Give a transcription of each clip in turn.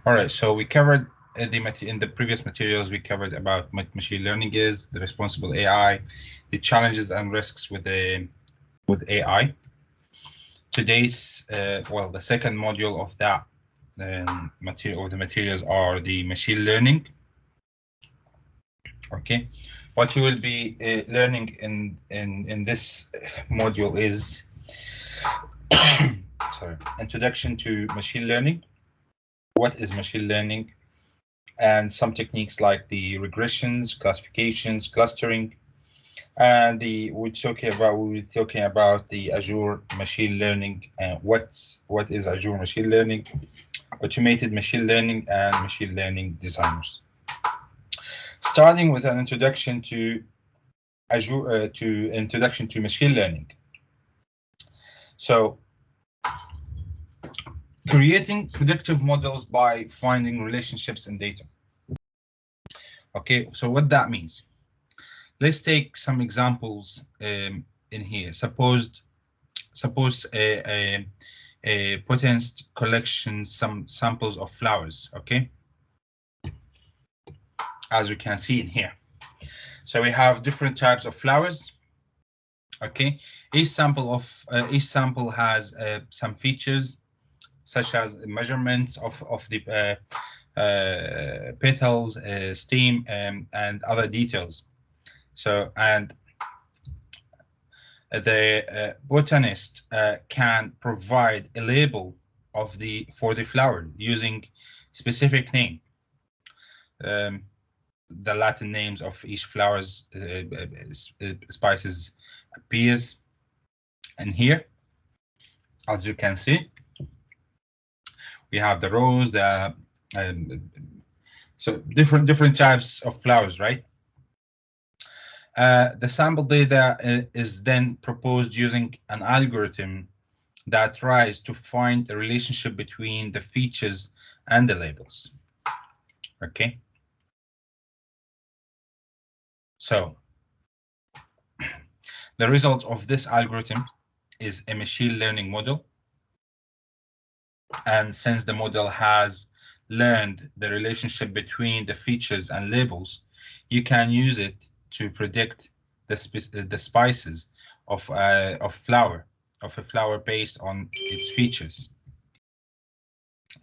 All right, so we covered in the previous materials, we covered about what machine learning is, the responsible AI, the challenges and risks with AI. Today's well, the second module of that the materials are the machine learning. Okay, what you will be learning in this module is sorry, introduction to machine learning. What is machine learning? And some techniques like the regressions, classifications, clustering, and we're talking about the Azure machine learning and what is Azure machine learning, automated machine learning, and machine learning designers. Starting with an introduction to Azure, introduction to machine learning. So, creating predictive models by finding relationships in data. Okay, so what that means. Let's take some examples in here. Suppose a botanist collections some samples of flowers. Okay, as we can see in here. So we have different types of flowers. Okay, each sample has some features such as measurements of the petals, stem, and other details. So, and the botanist can provide a label for the flower using specific name. The Latin names of each flowers spices appears in here. As you can see, we have the rose, so different types of flowers, right? The sample data is then proposed using an algorithm that tries to find a relationship between the features and the labels. Okay. So the result of this algorithm is a machine learning model. And since the model has learned the relationship between the features and labels, you can use it to predict the spices of a flower based on its features.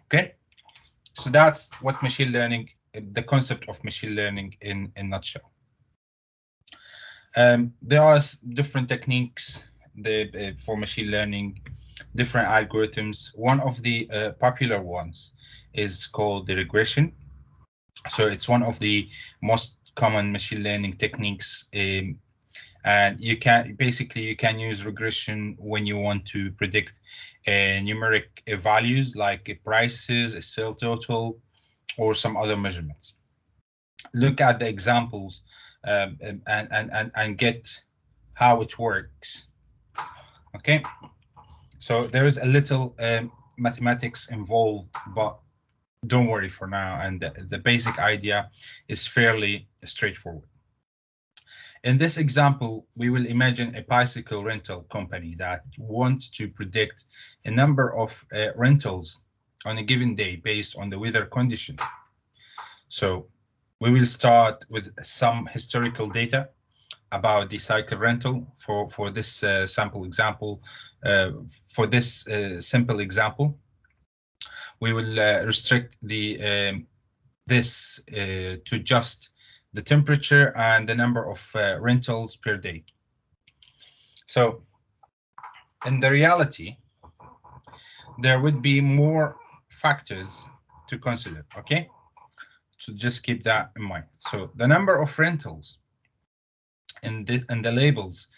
Okay, so that's what machine learning, the concept of machine learning in a nutshell. There are different techniques for machine learning, different algorithms. One of the popular ones is called the regression. So it's one of the most common machine learning techniques, and you can use regression when you want to predict numeric values like prices, a sale total, or some other measurements. Look at the examples and get how it works. Okay, so there is a little mathematics involved, but don't worry for now, and the basic idea is fairly straightforward. In this example, we will imagine a bicycle rental company that wants to predict a number of rentals on a given day based on the weather condition. So we will start with some historical data about the cycle rental for this sample example. For this simple example, we will restrict this to just the temperature and the number of rentals per day. So in the reality, there would be more factors to consider. Okay, so just keep that in mind. So the number of rentals and the labels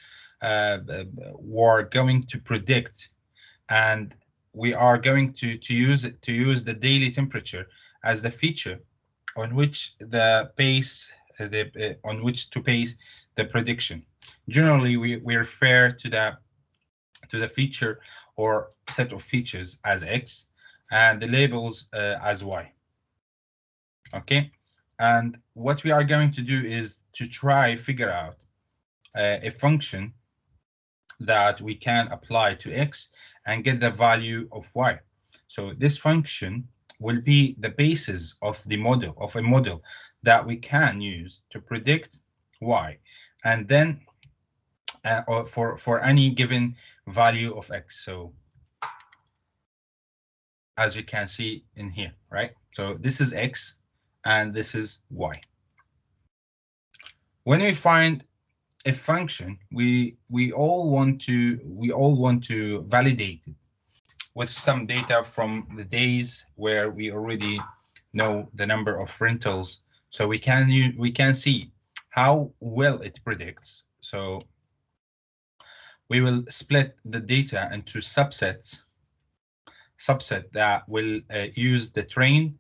we're going to predict, and we are going to use the daily temperature as the feature on which to base the prediction. Generally, we refer to the feature or set of features as X and the labels as Y. Okay, and what we are going to do is to try figure out a function that we can apply to X and get the value of Y. So this function will be the basis of the model, of a model that we can use to predict y, and then or for any given value of x. So as you can see in here, right? So this is x and this is y. When we find a function, we all want to validate it with some data from the days where we already know the number of rentals, so we can see how well it predicts. So we will split the data into subset that will use the train.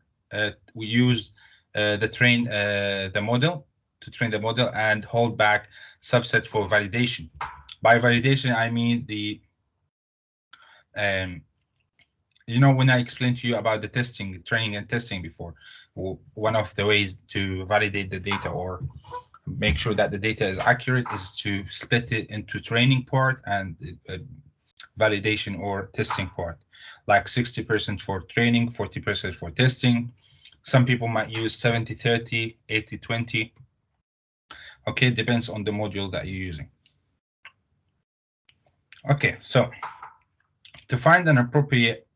We use the model to train the model, and hold back subset for validation. By validation, I mean the when I explained to you about the testing, training and testing before, one of the ways to validate the data or make sure that the data is accurate is to split it into training part and validation or testing part, like 60% for training, 40% for testing. Some people might use 70-30, 80-20. Okay, depends on the module that you're using. Okay, so to find an appropriate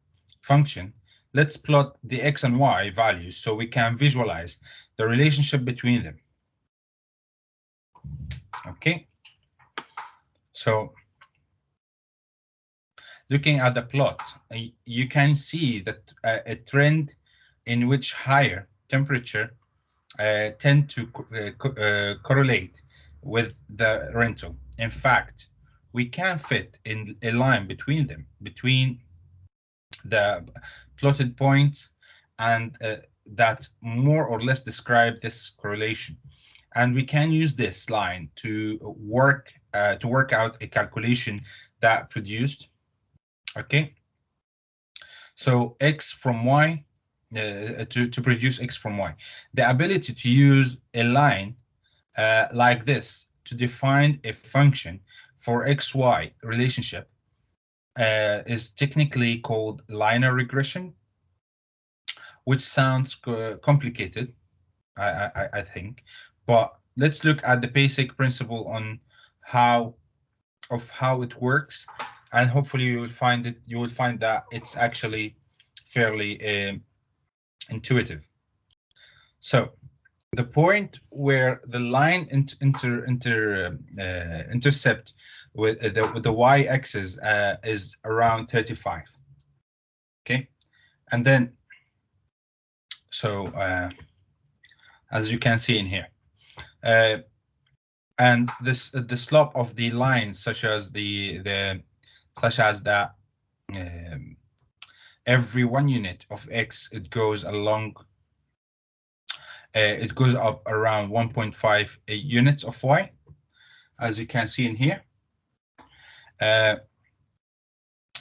function, let's plot the x and y values so we can visualize the relationship between them. Okay, so looking at the plot, you can see that a trend in which higher temperature tend to correlate with the rental. In fact, we can fit in a line between them, between the plotted points, and that more or less describe this correlation. And we can use this line to work out a calculation that produced. Okay, so x from y, to produce x from y. The ability to use a line like this to define a function for xy relationship is technically called linear regression, which sounds complicated, I think, but let's look at the basic principle on how it works, and hopefully you will find that it's actually fairly intuitive. So the point where the line intercept with the y-axis is around 35. Okay, and then so as you can see in here, and the slope of the lines, such as that every 1 unit of x, it goes along. It goes up around 1.5 units of y, as you can see in here.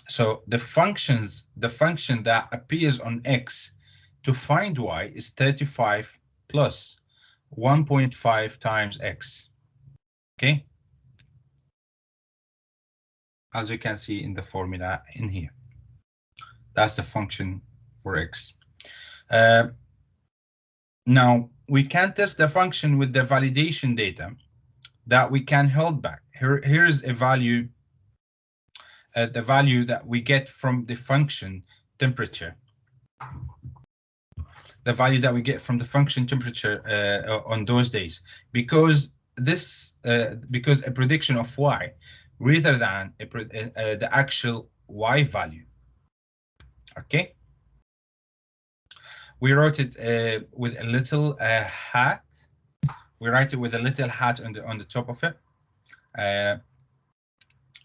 So the function that appears on x to find y is 35 plus 1.5 times x. Okay, as you can see in the formula in here, that's the function for x. Now we can test the function with the validation data that we can hold back. Here's a value, the value that we get from the function temperature. The value that we get from the function temperature on those days, because a prediction of y rather than the actual y value. Okay, we wrote it with a little hat. We write it with a little hat on the top of it,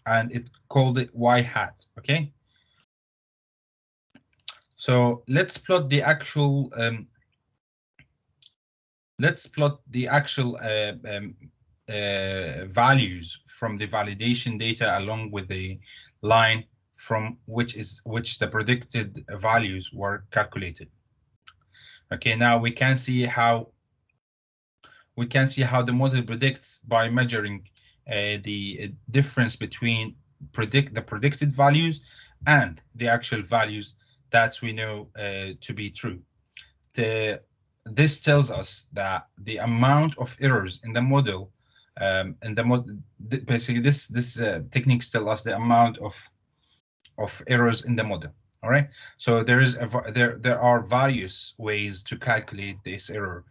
and it called it y hat. Okay, so let's plot the actual values from the validation data along with the line from which the predicted values were calculated. Okay, now we can see how the model predicts by measuring the difference between the predicted values and the actual values that we know to be true. This tells us that the amount of errors in the model, basically this techniques tell us the amount of errors in the model. All right. So there are various ways to calculate this error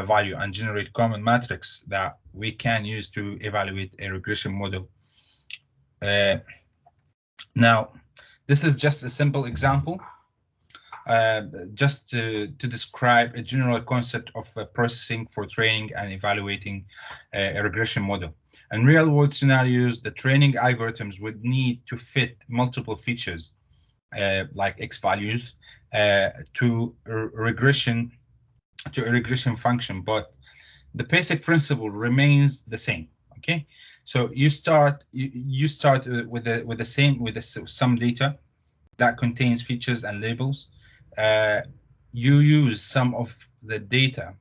value and generate common matrix that we can use to evaluate a regression model. Now, this is just a simple example, just to describe a general concept of processing for training and evaluating a regression model. In real-world scenarios, the training algorithms would need to fit multiple features like X values to a regression function, but the basic principle remains the same. Okay, so you start with some data that contains features and labels. You use some of the data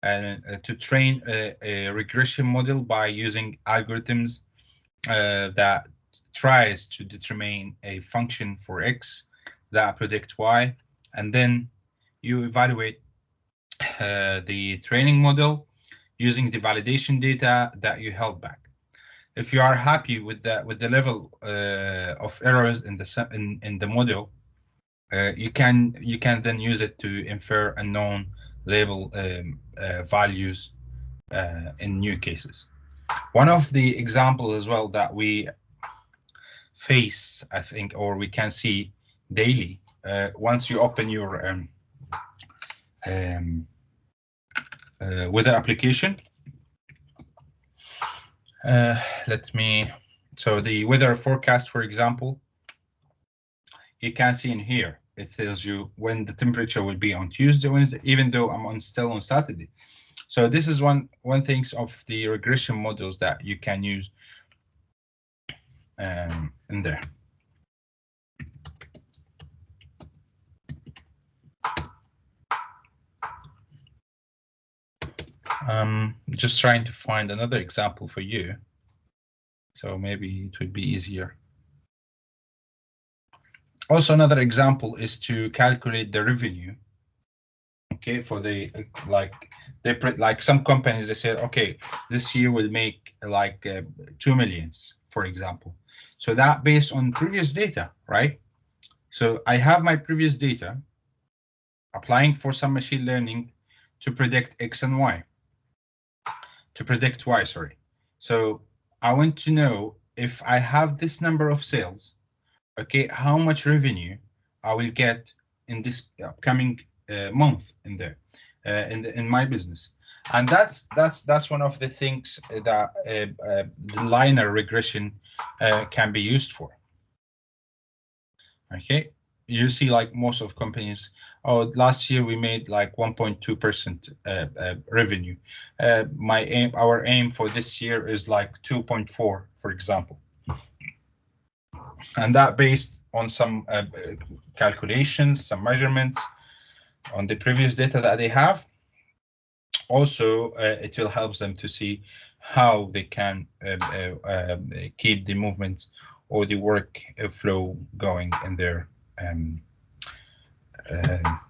to train a regression model by using algorithms that tries to determine a function for X that predict Y, and then you evaluate the training model using the validation data that you held back. If you are happy with the level of errors in the model, you can then use it to infer unknown label values in new cases. One of the examples as well that we face, I think, or we can see daily, once you open your weather application. So the weather forecast, for example, you can see in here, it tells you when the temperature will be on Tuesday, Wednesday, even though I'm still on Saturday. So this is one thing of the regression models that you can use in there. Just trying to find another example for you, so maybe it would be easier. Also, another example is to calculate the revenue. Okay, for the like some companies, they said, okay, this year will make like 2 million, for example. So that based on previous data, right? So I have my previous data, applying for some machine learning to predict X and Y. To predict Y, sorry. So I want to know if I have this number of sales, okay, how much revenue I will get in this upcoming month in there, in my business. And that's one of the things that the linear regression can be used for. Okay, you see, like most of companies, oh, last year we made like 1.2% revenue. Our aim for this year is like 2.4, for example, and that based on some calculations, some measurements on the previous data that they have. Also, it will help them to see how they can keep the movements or the work flow going in their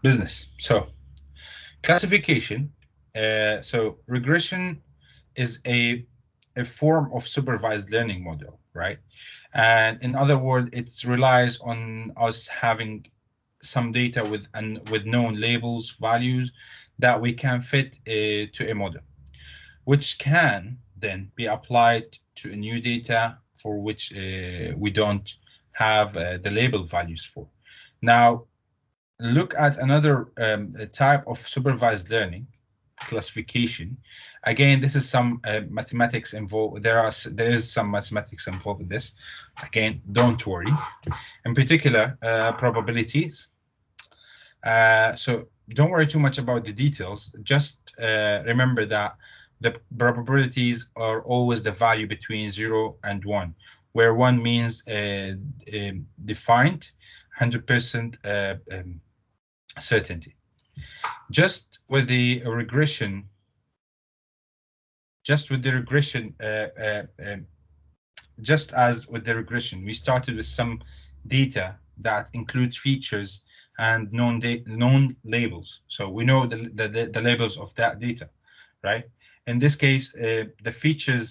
business. So classification. So regression is a form of supervised learning model, right? And in other words, it relies on us having some data with known labels, values that we can fit to a model, which can then be applied to a new data for which we don't have the label values for. Now, look at another type of supervised learning, classification. Again, this is some mathematics involved. There is some mathematics involved in this. Again, don't worry. In particular, probabilities. So don't worry too much about the details. Just remember that the probabilities are always the value between 0 and 1, where 1 means defined 100% certainty. Just with the regression, just as with the regression, we started with some data that includes features and known labels. So we know the labels of that data, right? In this case, the features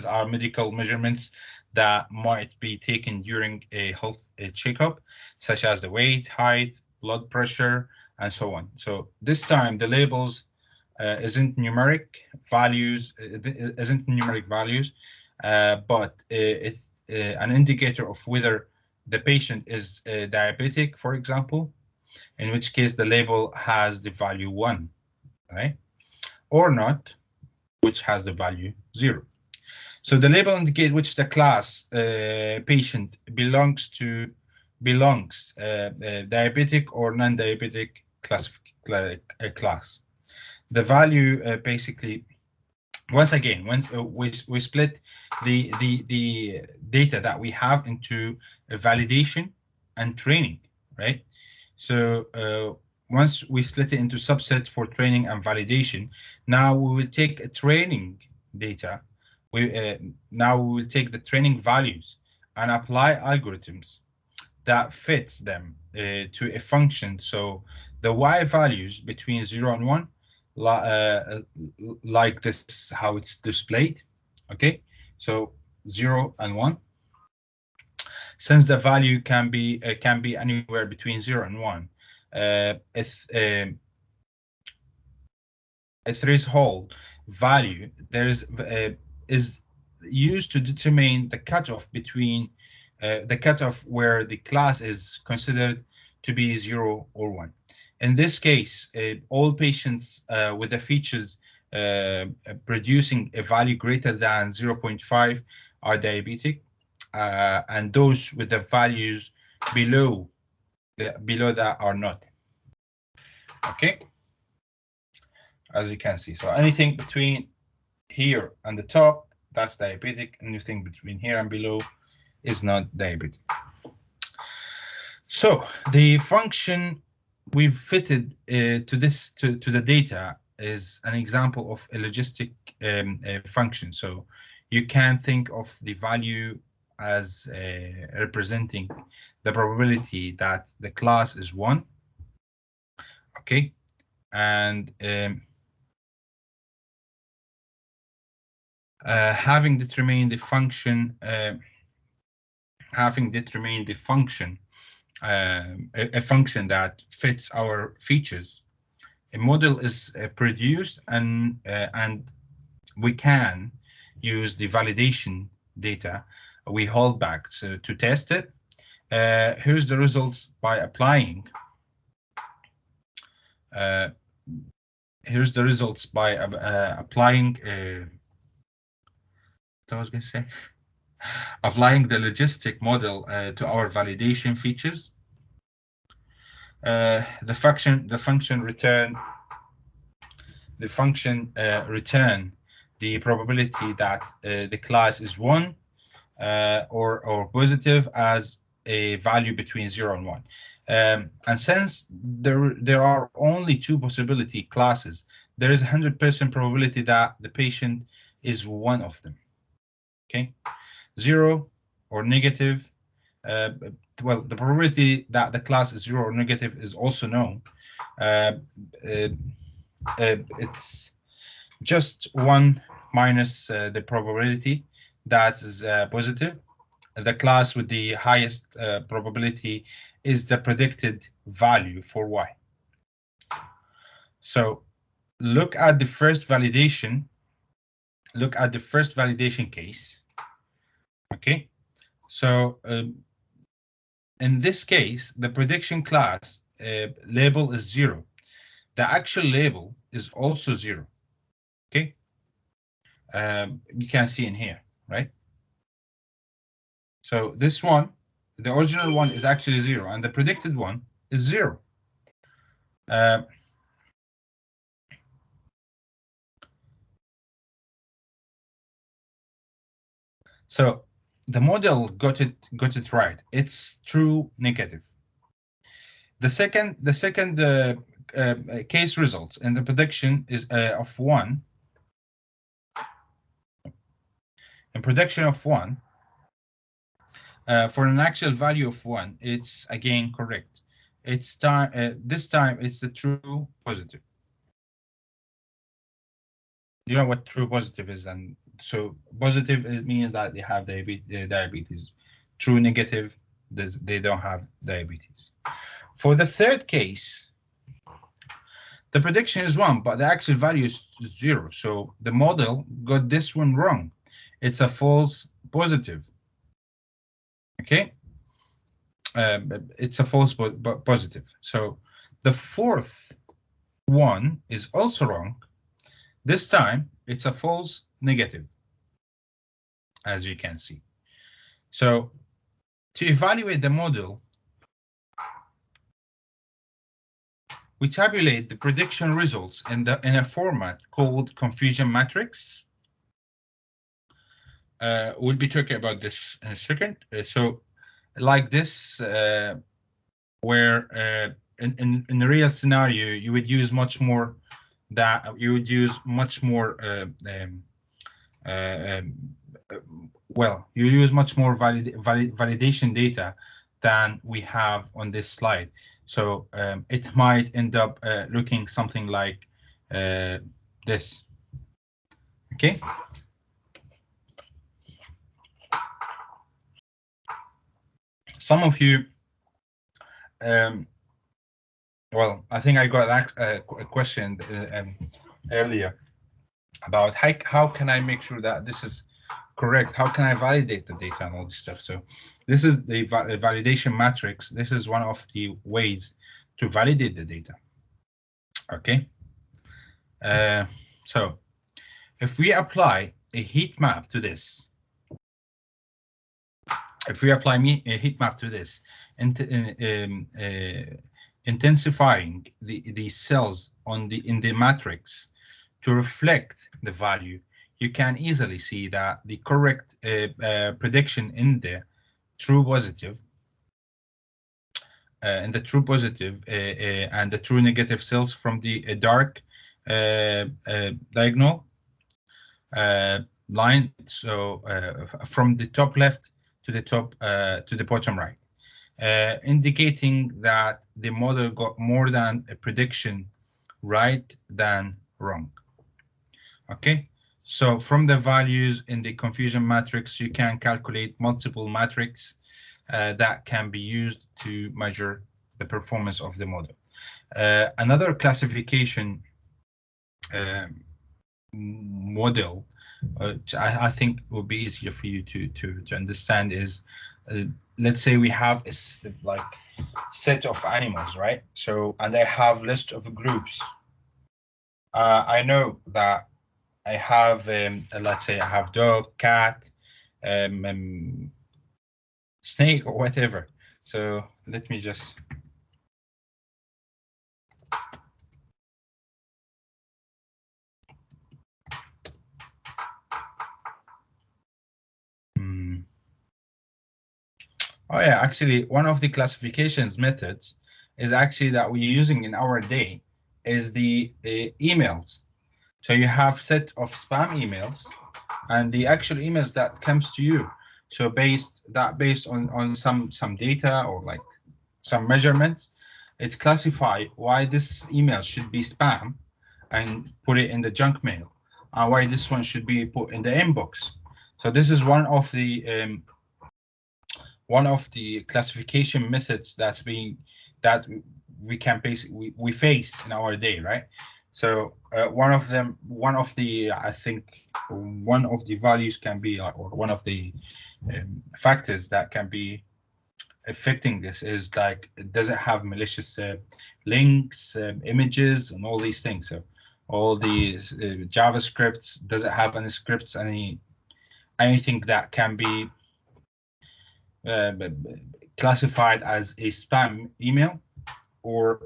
are medical measurements that might be taken during a health checkup, such as the weight, height, blood pressure, and so on. So this time the labels isn't numeric values, but it's an indicator of whether the patient is diabetic, for example, in which case the label has the value 1, right? Or not, which has the value 0. So the label indicates which the class patient belongs diabetic or non-diabetic class. The value basically, once again, once we split the data that we have into validation and training, right? So once we split it into subsets for training and validation, now we will take a training data. Now we will take the training values and apply algorithms that fits them to a function. So the y values between 0 and 1, like this, how it's displayed. Okay, so 0 and 1. Since the value can be anywhere between 0 and 1, if a threshold value is used to determine the cutoff between the cutoff where the class is considered to be 0 or 1. In this case, all patients with the features producing a value greater than 0.5 are diabetic, and those with the values below that are not. Okay, as you can see. So anything between here and the top, that's diabetic. Anything between here and below is not diabetic. So the function we've fitted to the data is an example of a logistic function. So you can think of the value as representing the probability that the class is 1. Okay, and having determined the function, a function that fits our features, a model is produced, and we can use the validation data we hold back to test it. Here's the results by applying. Here's the results by applying. I was going to say, applying the logistic model to our validation features. The function return the probability that the class is 1 or positive as a value between 0 and 1. And since there are only 2 possibility classes, there is a 100% probability that the patient is one of them. Okay, 0 or negative. Well, the probability that the class is 0 or negative is also known. It's just 1 minus the probability that is positive. The class with the highest probability is the predicted value for y. So look at the first validation. Look at the first validation case. Okay, so in this case, the prediction class label is 0. The actual label is also 0. Okay, you can see in here, right? So this one, the original one is actually 0, and the predicted one is 0. So the model got it right. It's true negative. The second case results in the prediction is of 1. In prediction of 1, For an actual value of 1, it's again correct. It's time. This time it's the true positive. You know what true positive is, and so positive it means that they have diabetes. True negative, they don't have diabetes. For the third case, the prediction is 1, but the actual value is 0. So the model got this one wrong. It's a false positive. Okay, it's a false positive. So the fourth one is also wrong. This time it's a false negative, as you can see. So to evaluate the model, we tabulate the prediction results in a format called confusion matrix. We'll be talking about this in a second. So like this, where in a real scenario, you would use much more you use much more validation data than we have on this slide. So it might end up looking something like this. Okay. Some of you, well, I think I got a question earlier about how can I make sure that this is correct? How can I validate the data and all this stuff? So this is the validation matrix. This is one of the ways to validate the data. Okay. So if we apply a heat map to this, intensifying the cells in the matrix to reflect the value, you can easily see that the correct prediction in the true positive and the true negative cells from the dark diagonal line. So from the top left to the bottom right, indicating that the model got more than a prediction right than wrong. Okay, so from the values in the confusion matrix, you can calculate multiple matrices that can be used to measure the performance of the model. Another classification model, I think would be easier for you to understand is, let's say we have a set of animals, right? So, and I have list of groups. I know that I have, let's say I have dog, cat, snake, or whatever. So let me just. Oh yeah, actually, one of the classifications methods is actually that we're using in our day is the emails. So you have set of spam emails and the actual emails that comes to you. So based on some data or like some measurements, it's classify why this email should be spam and put it in the junk mail, and why this one should be put in the inbox. So this is one of the classification methods that we can basically we face in our day, right? So one of the I think one of the values can be, or one of the factors that can be affecting this is like, does it have malicious links, images, and all these things? So all these JavaScripts, does it have any scripts, anything that can be classified as a spam email, or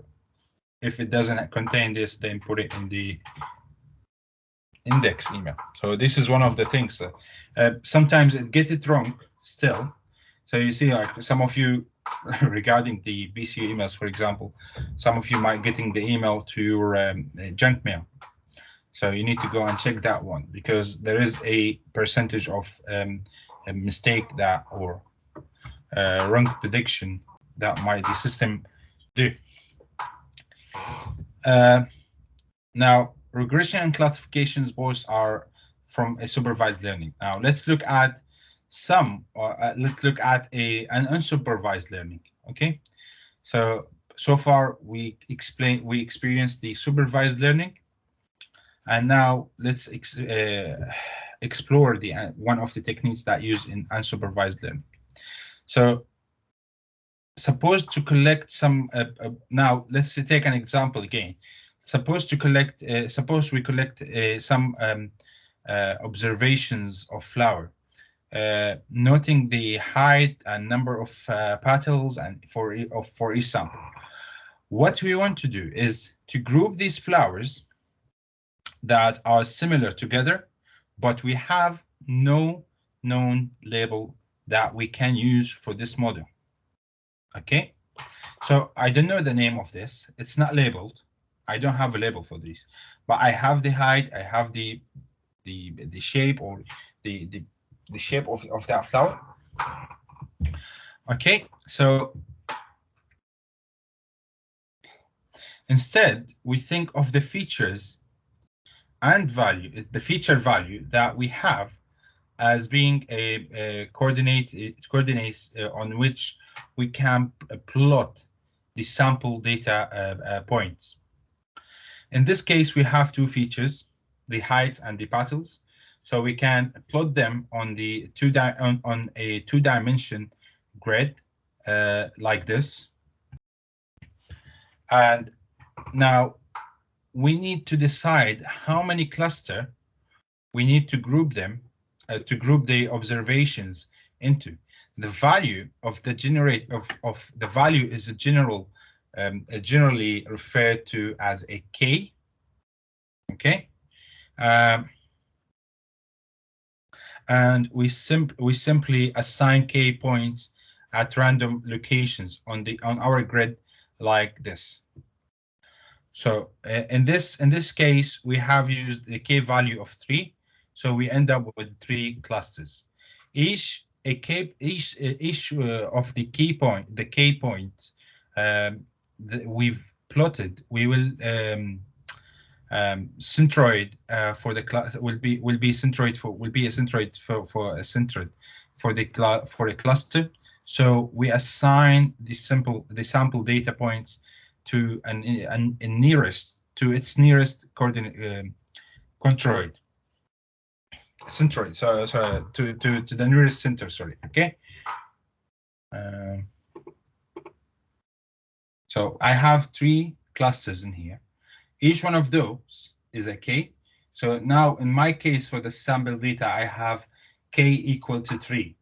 if it doesn't contain this, then put it in the index email. So this is one of the things. Sometimes it gets it wrong still. So you see, like some of you regarding the BCU emails, for example, some of you might getting the email to your junk mail. So you need to go and check that one, because there is a percentage of a mistake that, or wrong prediction that might the system do. Uh, Now, regression and classifications both are from a supervised learning. Now, let's look at let's look at an unsupervised learning. Okay, so far we experienced the supervised learning, and now let's explore the one of the techniques that used in unsupervised learning. So, suppose to collect some. Now, let's take an example again. Suppose we collect some observations of flower, noting the height and number of petals and for each sample. What we want to do is to group these flowers that are similar together, but we have no known label that we can use for this model. Okay, so I don't know the name of this. It's not labeled. I don't have a label for this, but I have the height. I have the shape or the shape of that flower. Okay, so instead we think of the features and value, the feature value that we have as being a coordinates on which we can plot the sample data points. In this case, we have two features, the heights and the petals. So we can plot them on the on a two-dimension grid like this. And now we need to decide how many clusters we need to group them to group the observations into. The value of the of the value is a generally referred to as a K. Okay, and we simply assign K points at random locations on our grid like this. So in this case, we have used the K value of 3, so we end up with 3 clusters. Each of the K points that we've plotted, we will centroid for the class will be a centroid for a centroid for a cluster. So we assign the sample data points to nearest to its nearest coordinate controid centroid. So to the nearest center. Sorry. Okay. So I have 3 clusters in here. Each one of those is a K. So now in my case for the sample data, I have K equal to 3.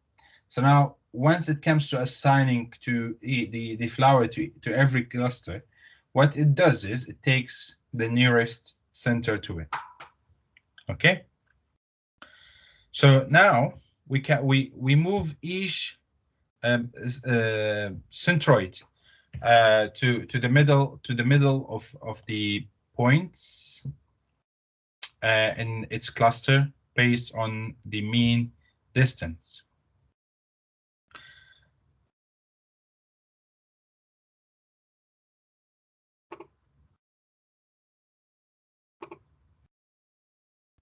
So now once it comes to assigning to the flower to every cluster, what it does is it takes the nearest center to it. Okay. So now we move each centroid to the middle of the points in its cluster based on the mean distance.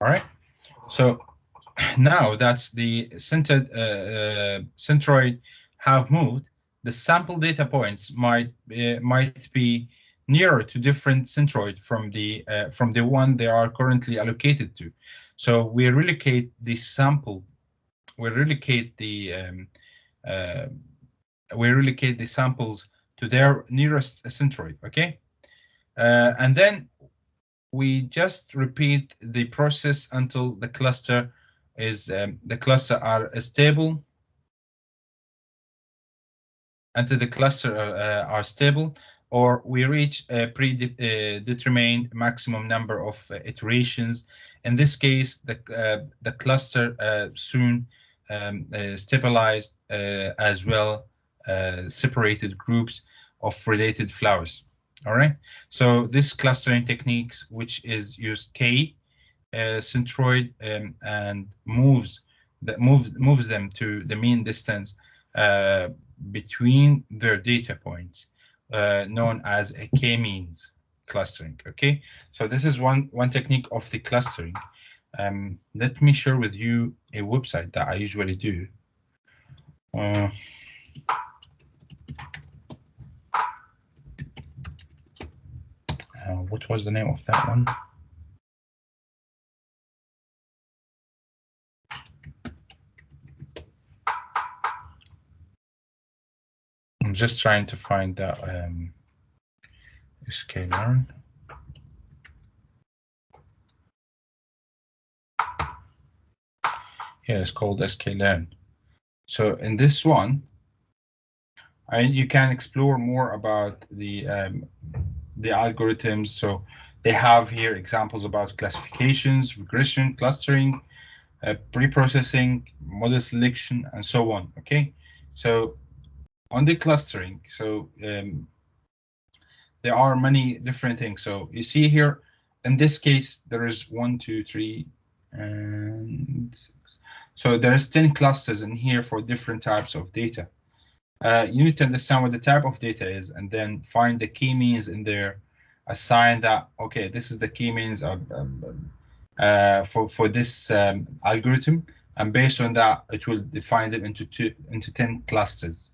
All right. So now that the centroid have moved, the sample data points might be nearer to different centroid from the one they are currently allocated to. So we relocate the sample. We relocate the samples to their nearest centroid. Okay, and then we just repeat the process until the cluster are stable. Until the cluster are stable, or we reach a predetermined maximum number of iterations. In this case, the cluster soon stabilized as well separated groups of related flowers. All right. So this clustering techniques, which is use K centroid and moves them to the mean distance, between their data points, known as a k-means clustering. Okay, so this is one technique of the clustering. Let me share with you a website that I usually do. What was the name of that one? I'm just trying to find that sklearn. Yeah, it's called sklearn. So in this one, you can explore more about the algorithms. So they have here examples about classifications, regression, clustering, pre-processing, model selection, and so on. Okay, so on the clustering, so there are many different things. So you see here, in this case, there is 1, 2, 3, and 6. So there's 10 clusters in here for different types of data. You need to understand what the type of data is, and then find the key means in there. Assign that, okay, this is the key means of, for this algorithm, and based on that, it will define them into 10 clusters.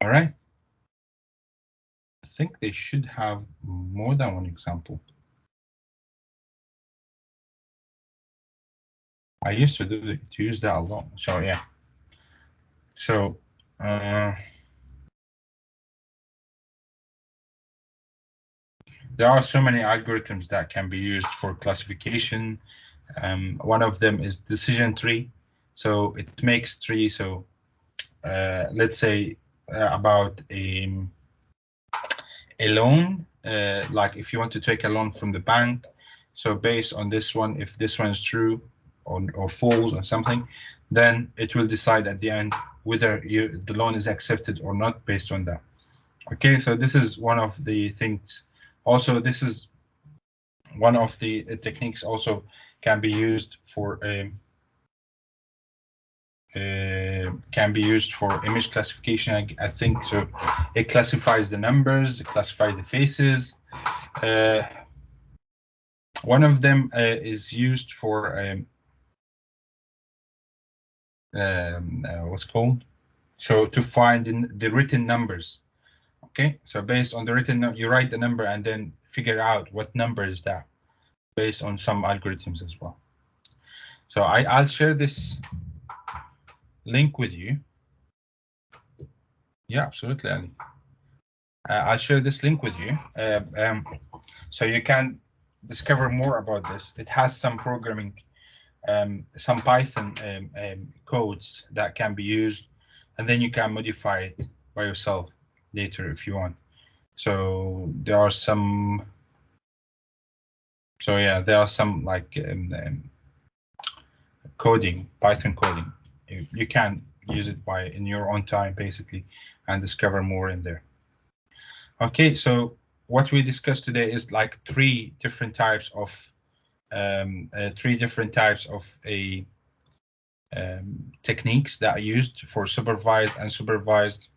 All right. I think they should have more than one example. I used to use that a lot. So yeah. So there are so many algorithms that can be used for classification. One of them is decision tree. So it makes tree. So let's say about a loan, like if you want to take a loan from the bank. So based on this one, if this one is true or false or something, then it will decide at the end whether the loan is accepted or not based on that. Okay, so this is one of the things. Also, this is one of the techniques also can be used for image classification. I think so. It classifies the numbers, it classifies the faces. One of them is used for what's called, so to find in the written numbers. Okay, so based on the written, you write the number and then figure out what number is that based on some algorithms as well. So I'll share this link with you. Yeah, absolutely, Ali. I'll share this link with you, so you can discover more about this. It has some programming, some Python codes that can be used, and then you can modify it by yourself later if you want. So there are some. So yeah, there are some like coding, Python coding. You can use it in your own time basically, and discover more in there. Okay, so what we discussed today is like three different types of techniques that are used for supervised and supervised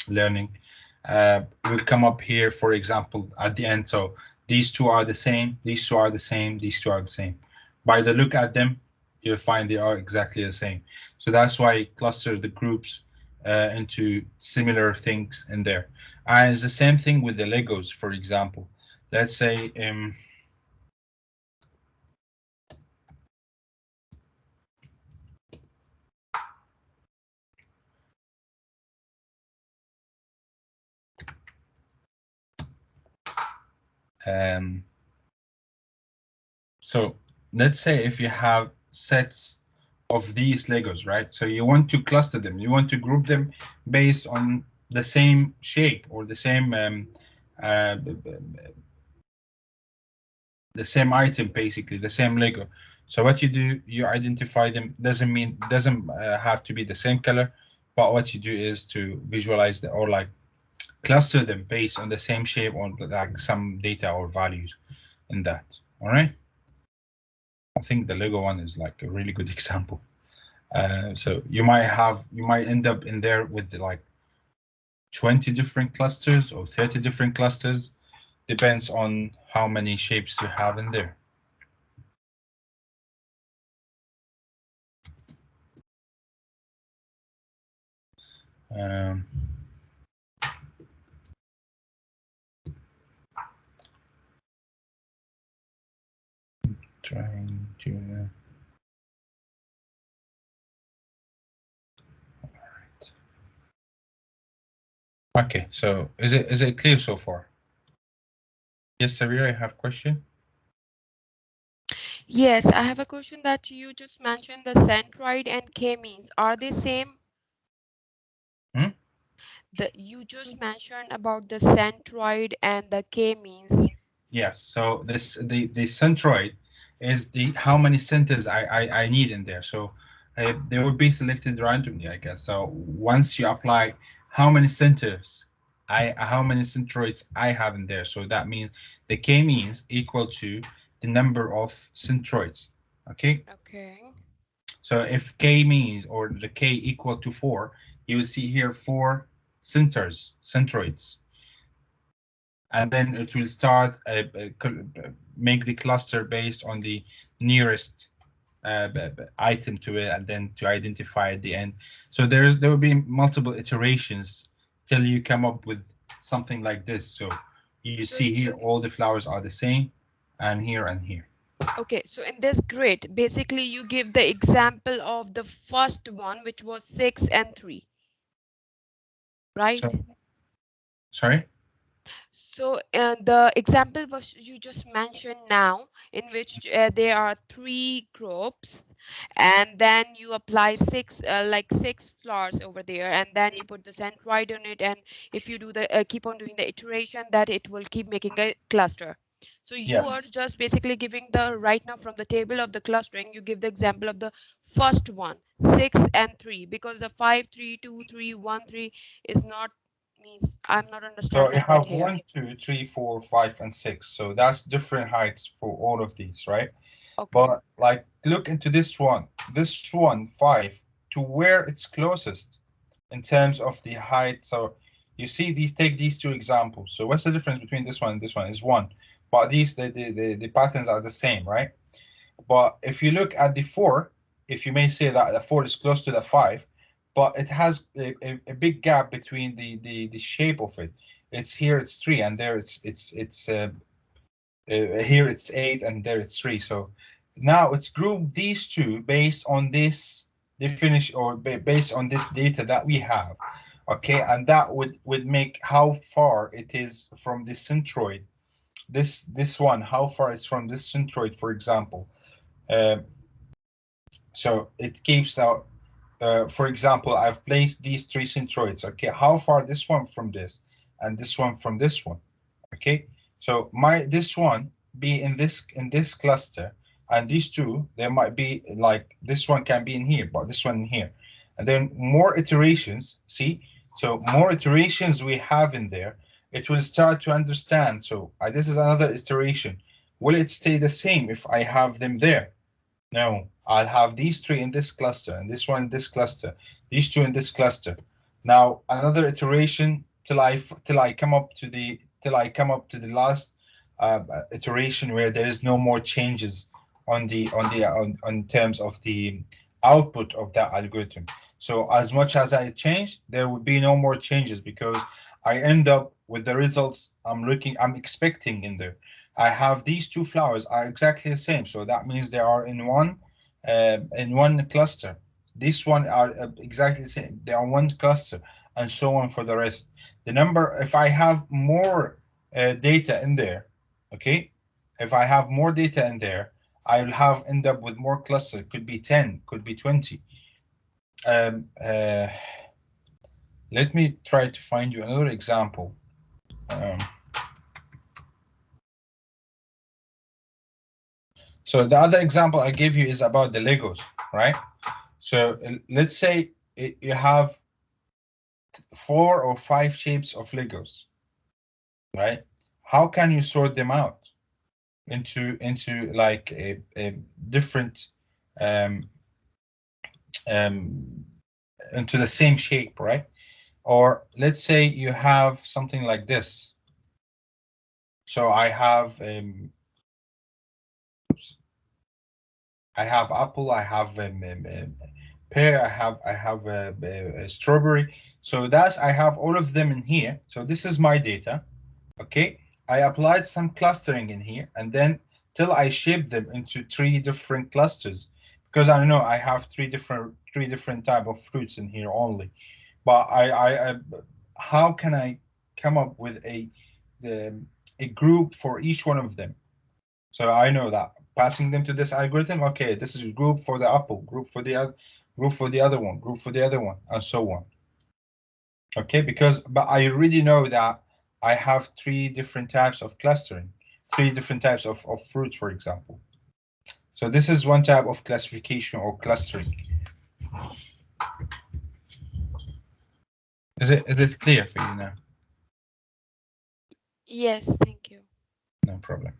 learning. Will come up here, for example, at the end. So these two are the same, these two are the same, these two are the same. By the look at them, you'll find they are exactly the same. So that's why I cluster the groups into similar things in there. And it's the same thing with the Legos, for example. Let's say so let's say if you have sets of these Legos, right? So you want to cluster them, you want to group them based on the same shape or the same item, basically the same Lego. So what you do, you identify them. Doesn't have to be the same color, but what you do is to visualize the, or like cluster them based on the same shape or like some data or values in that. All right. I think the Lego one is like a really good example. So you might end up in there with like 20 different clusters or 30 different clusters, depends on how many shapes you have in there. Um, trying to. Okay, so is it clear so far? Yes, Sabir, I have question. Yes, I have a question that you just mentioned the centroid and K-means. Are they same? Hmm? The you just mentioned about the centroid and the K-means. Yes. So the centroid is the how many centers I need in there. So they will be selected randomly, I guess. So once you apply how many centers how many centroids I have in there. So that means the K means equal to the number of centroids. Okay. Okay. So if K means or the K equal to 4, you will see here 4 centroids, and then it will start make the cluster based on the nearest item to it, and then to identify at the end. So there will be multiple iterations till you come up with something like this. So you So see here all the flowers are the same, and here and here. okay, so in this grid, basically you give the example of the first one, which was 6 and 3, right? So sorry. So the example was you just mentioned now, in which there are three groups, and then you apply six, like six flowers over there, and then you put the centroid on it, and if you do the keep on doing the iteration, that it will keep making a cluster. So you Yes. are just basically giving the right now from the table of the clustering, you give the example of the first one, 6 and 3, because the 5, 3, 2, 3, 1, 3 is not means I'm not So you understanding that have here. 1, 2, 3, 4, 5, and 6. So that's different heights for all of these, right? Okay. But like look into this one. This one, 5, to where it's closest in terms of the height. So you see these, take these two examples. So what's the difference between this one and this one is 1. But these the patterns are the same, right? But if you look at the 4, if you may say that the 4 is close to the 5, but it has a big gap between the shape of it. It's here it's 3, and there it's here it's 8, and there it's 3. So now it's grouped these two based on this definition, or based on this data that we have. Okay, and that would make how far it is from the centroid. This one, how far it's from this centroid, for example. Uh, so it keeps out. For example, I've placed these three centroids. Okay, how far this one from this, and this one from this one. Okay, so this one be in this cluster, and these two, there might be like this one can be in here, but this one in here, and then more iterations. See, so more iterations we have in there, it will start to understand. So this is another iteration. Will it stay the same if I have them there? No, I'll have these three in this cluster, and this one in this cluster, these two in this cluster. Now another iteration till I come up to the last iteration where there is no more changes on terms of the output of that algorithm. So as much as I change, there would be no more changes, because I end up with the results I'm expecting in there. I have these two flowers are exactly the same, so that means they are in one cluster. This one are exactly the same. They are one cluster, and so on for the rest. The number, if I have more data in there, okay, if I have more data in there, I'll have end up with more cluster. Could be 10, could be 20. Um, uh, Let me try to find you another example. Um, so the other example I give you is about the Legos, right? So let's say you have 4 or 5 shapes of Legos, right? How can you sort them out into like a different um, um, into the same shape, right? Or let's say you have something like this. So I have apple, I have pear, I have strawberry. So that's I have all of them in here. So this is my data. Okay, I applied some clustering in here, and then till I shaped them into three different clusters, because I know I have three different type of fruits in here only. But I how can I come up with the, a group for each one of them? So I know that passing them to this algorithm, okay, this is a group for the apple, group for the other, group for the other one, group for the other one, and so on. Okay, because but I already know that I have three different types of clustering, three different types of fruits, for example. So this is one type of classification or clustering. Is it clear for you now? Yes, thank you. No problem.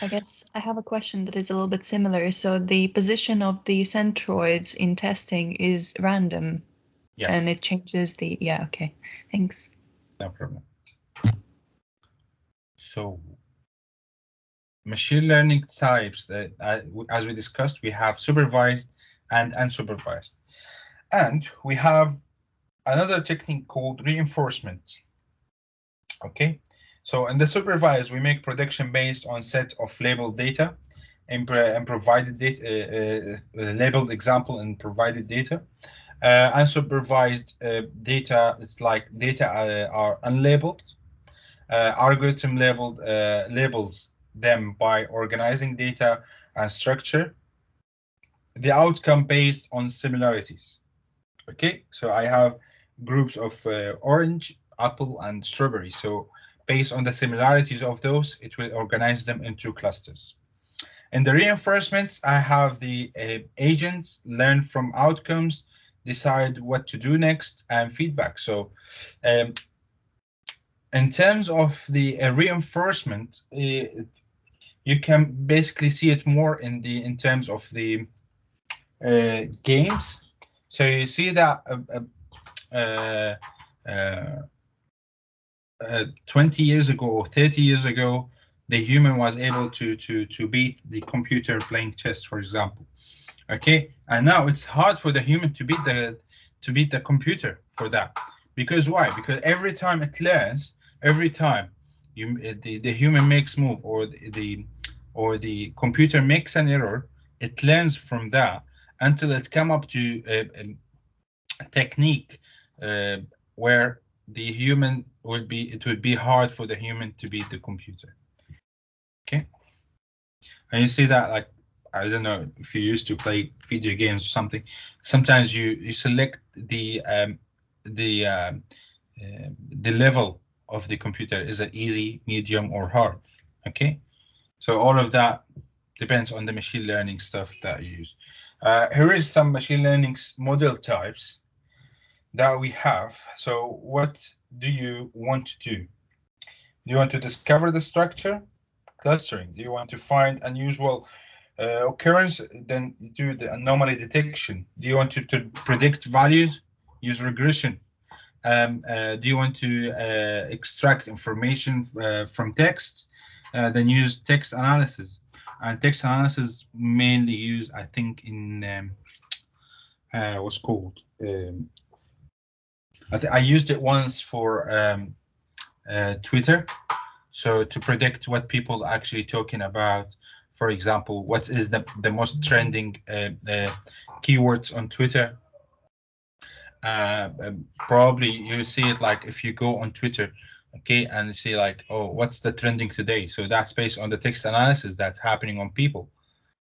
I guess I have a question that is a little bit similar. So the position of the centroids in testing is random and Yes, it changes the, yeah, okay. Thanks. no problem. So machine learning types that, as we discussed, we have supervised and unsupervised, and we have another technique called reinforcement. Okay, so in the supervised, we make prediction based on set of labeled data and provided data, labeled example and provided data. Unsupervised data, it's like data are unlabeled. Algorithm labels them by organizing data and structure the outcome based on similarities. Okay, so I have groups of orange, apple, and strawberry. So based on the similarities of those, it will organize them into clusters. In the reinforcements, I have the agents learn from outcomes, decide what to do next, and feedback. So um, in terms of the reinforcement, you can basically see it more in terms of the games. So you see that uh, uh, 20 years ago or 30 years ago, the human was able to beat the computer playing chess, for example. Okay, and now it's hard for the human to beat the computer for that. Because why? Because every time it learns, every time the human makes move, or the computer makes an error, it learns from that until it come up to a technique uh, where the human it would be hard for the human to beat the computer. Okay, and you see that, like, I don't know if you used to play video games or something. Sometimes you select the level of the computer. Is it easy, medium, or hard? Okay, so all of that depends on the machine learning stuff that you use. Here is some machine learning model types that we have. So what do you want to do? Do you want to discover the structure? Clustering. Do you want to find unusual occurrence? Then do the anomaly detection. Do you want to predict values? Use regression. Do you want to extract information from text? Then use text analysis. And text analysis mainly used, I think, in what's called. I used it once for Twitter. So to predict what people are actually talking about, for example, what is the most trending keywords on Twitter. Probably you see it like if you go on Twitter, okay, and you see like, oh, what's the trending today? So that's based on the text analysis that's happening on people.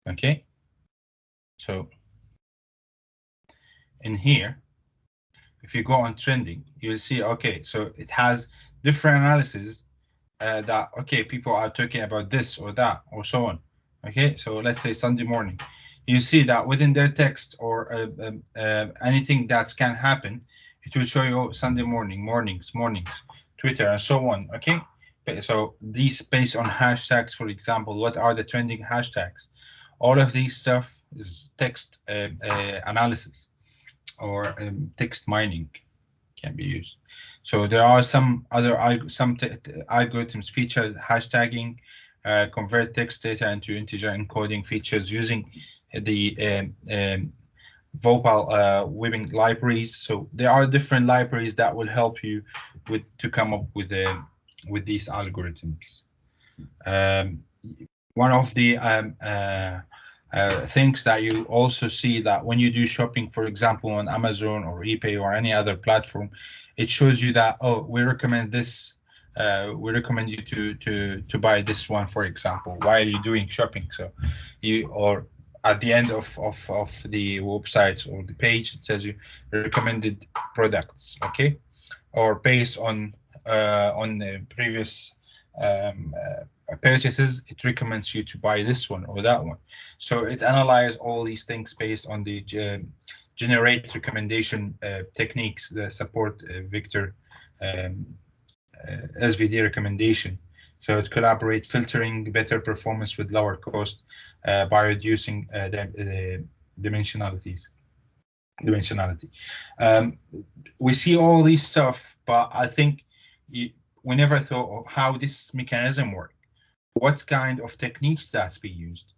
Okay, so in here, if you go on trending, you'll see, okay, so it has different analysis that, okay, people are talking about this or that or so on. Okay, so let's say Sunday morning, you see that within their text or anything that can happen, it will show you, oh, Sunday morning, mornings, Twitter, and so on. Okay, so these based on hashtags, for example, what are the trending hashtags? All of these stuff is text analysis or text mining can be used. So there are some other algorithms features hashtagging, convert text data into integer encoding features using the vocal webbing libraries. So there are different libraries that will help you to come up with these algorithms. Um, One of the things that you also see that when you do shopping, for example, on Amazon or eBay or any other platform, it shows you that, oh, we recommend this. We recommend you to buy this one, for example, while you're doing shopping. So you or at the end of the website or the page, it says you recommended products, okay, or based on the previous purchases, it recommends you to buy this one or that one. So it analyzes all these things based on the generate recommendation techniques that support vector um, SVD recommendation. So it collaborate filtering better performance with lower cost by reducing the dimensionalities. Dimensionality. Um, we see all these stuff, but I think you, we never thought of how this mechanism works, what kind of techniques that's be used,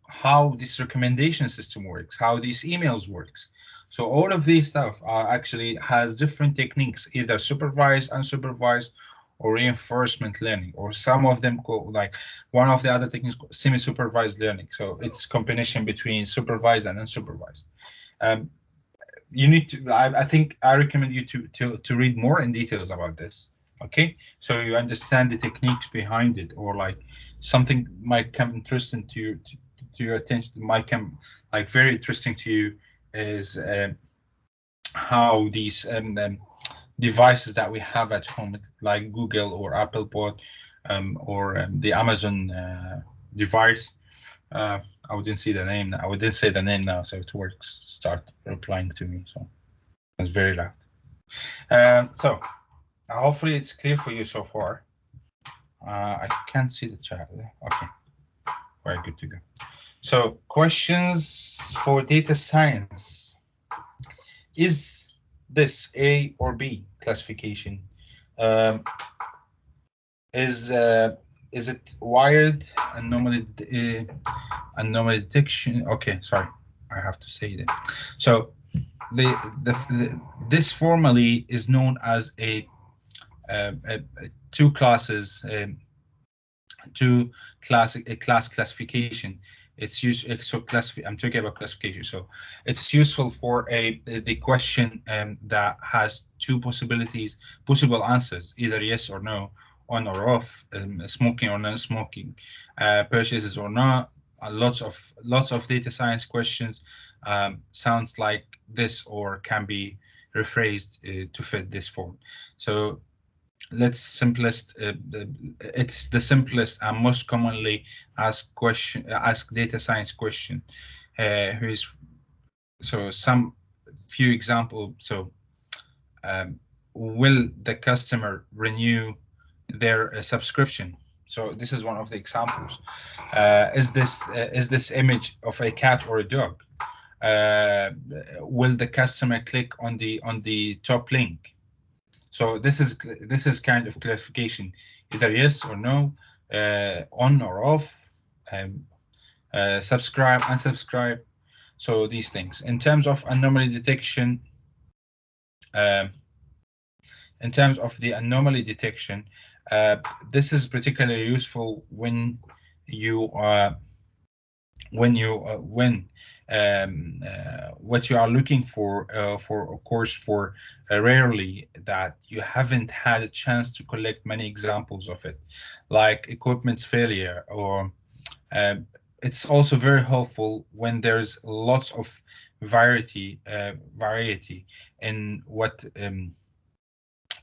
how this recommendation system works, how these emails works. So all of these stuff are actually has different techniques, either supervised, unsupervised, or reinforcement learning, or some of them called like one of the other techniques semi-supervised learning. So it's combination between supervised and unsupervised. Um, you need to I think I recommend you to read more in details about this, okay, so you understand the techniques behind it, or like something might come interesting to your attention, might come like very interesting to you, is how these devices that we have at home, like Google or Apple Pod, or the Amazon device. I wouldn't see the name. I wouldn't say the name now, so it works. Start replying to me. So it's very loud. So hopefully it's clear for you so far. I can't see the chat. Okay, very good to go. So questions for data science. Is this A or B classification? Um, is it wired anomaly detection? Okay, sorry, I have to say that. So this formally is known as a two classes, a class classification. It's used so I'm talking about classification. So it's useful for the question that has two possible answers, either yes or no, on or off, smoking or non-smoking, purchases or not. Lots of data science questions sounds like this or can be rephrased to fit this form. So let's it's the simplest and most commonly asked data science question. Who is so some few example. So will the customer renew their subscription? So this is one of the examples. Is this image of a cat or a dog? Will the customer click on the top link? So this is kind of clarification, either yes or no, on or off, subscribe, unsubscribe. So these things. In terms of anomaly detection, um, in terms of the anomaly detection, this is particularly useful when you what you are looking for, of course, for rarely that you haven't had a chance to collect many examples of it, like equipment's failure, or it's also very helpful when there's lots of variety in what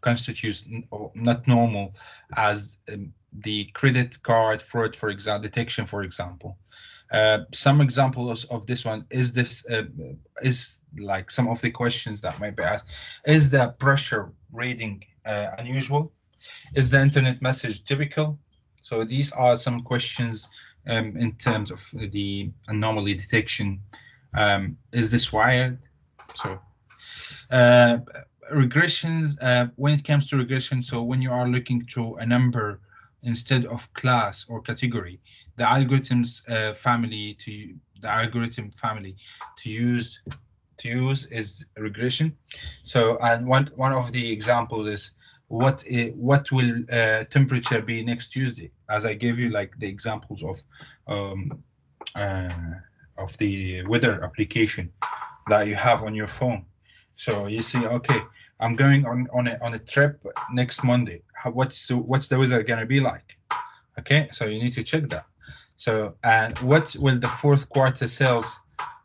constitutes not normal, as the credit card fraud, for example, detection, for example. Some examples of this one is like some of the questions that might be asked. Is the pressure reading unusual? Is the internet message typical? So these are some questions in terms of the anomaly detection. Is this wired? So uh, regressions, when it comes to regression, so when you are looking to a number instead of class or category, the algorithms family to the algorithm family to use is regression. So, and one of the examples is what will temperature be next Tuesday, as I gave you like the examples um, uh, of the weather application that you have on your phone. So you see, okay, I'm going on a trip next Monday. What's the weather gonna be like? Okay, so you need to check that. So, and what will the fourth quarter sales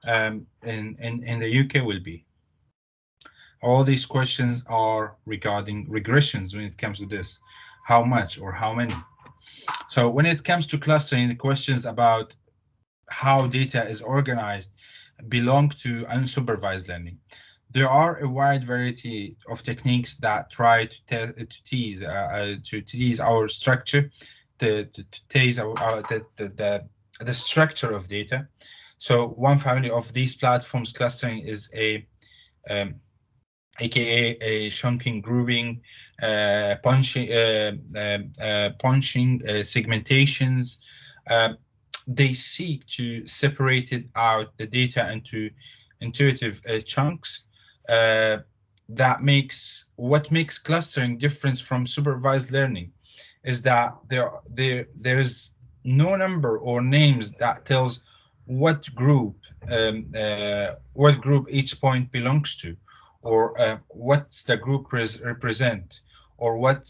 in the UK will be? All these questions are regarding regressions when it comes to this. How much or how many? So when it comes to clustering, the questions about how data is organized belong to unsupervised learning. There are a wide variety of techniques that try to tease our structure, to tease the structure of data. So one family of these platforms clustering is um, aka a chunking grouping, punching segmentations. Uh, they seek to separate it out the data into intuitive chunks. Uh, that makes what makes clustering different from supervised learning is that there's no number or names that tells what group each point belongs to, or what's the group represent, or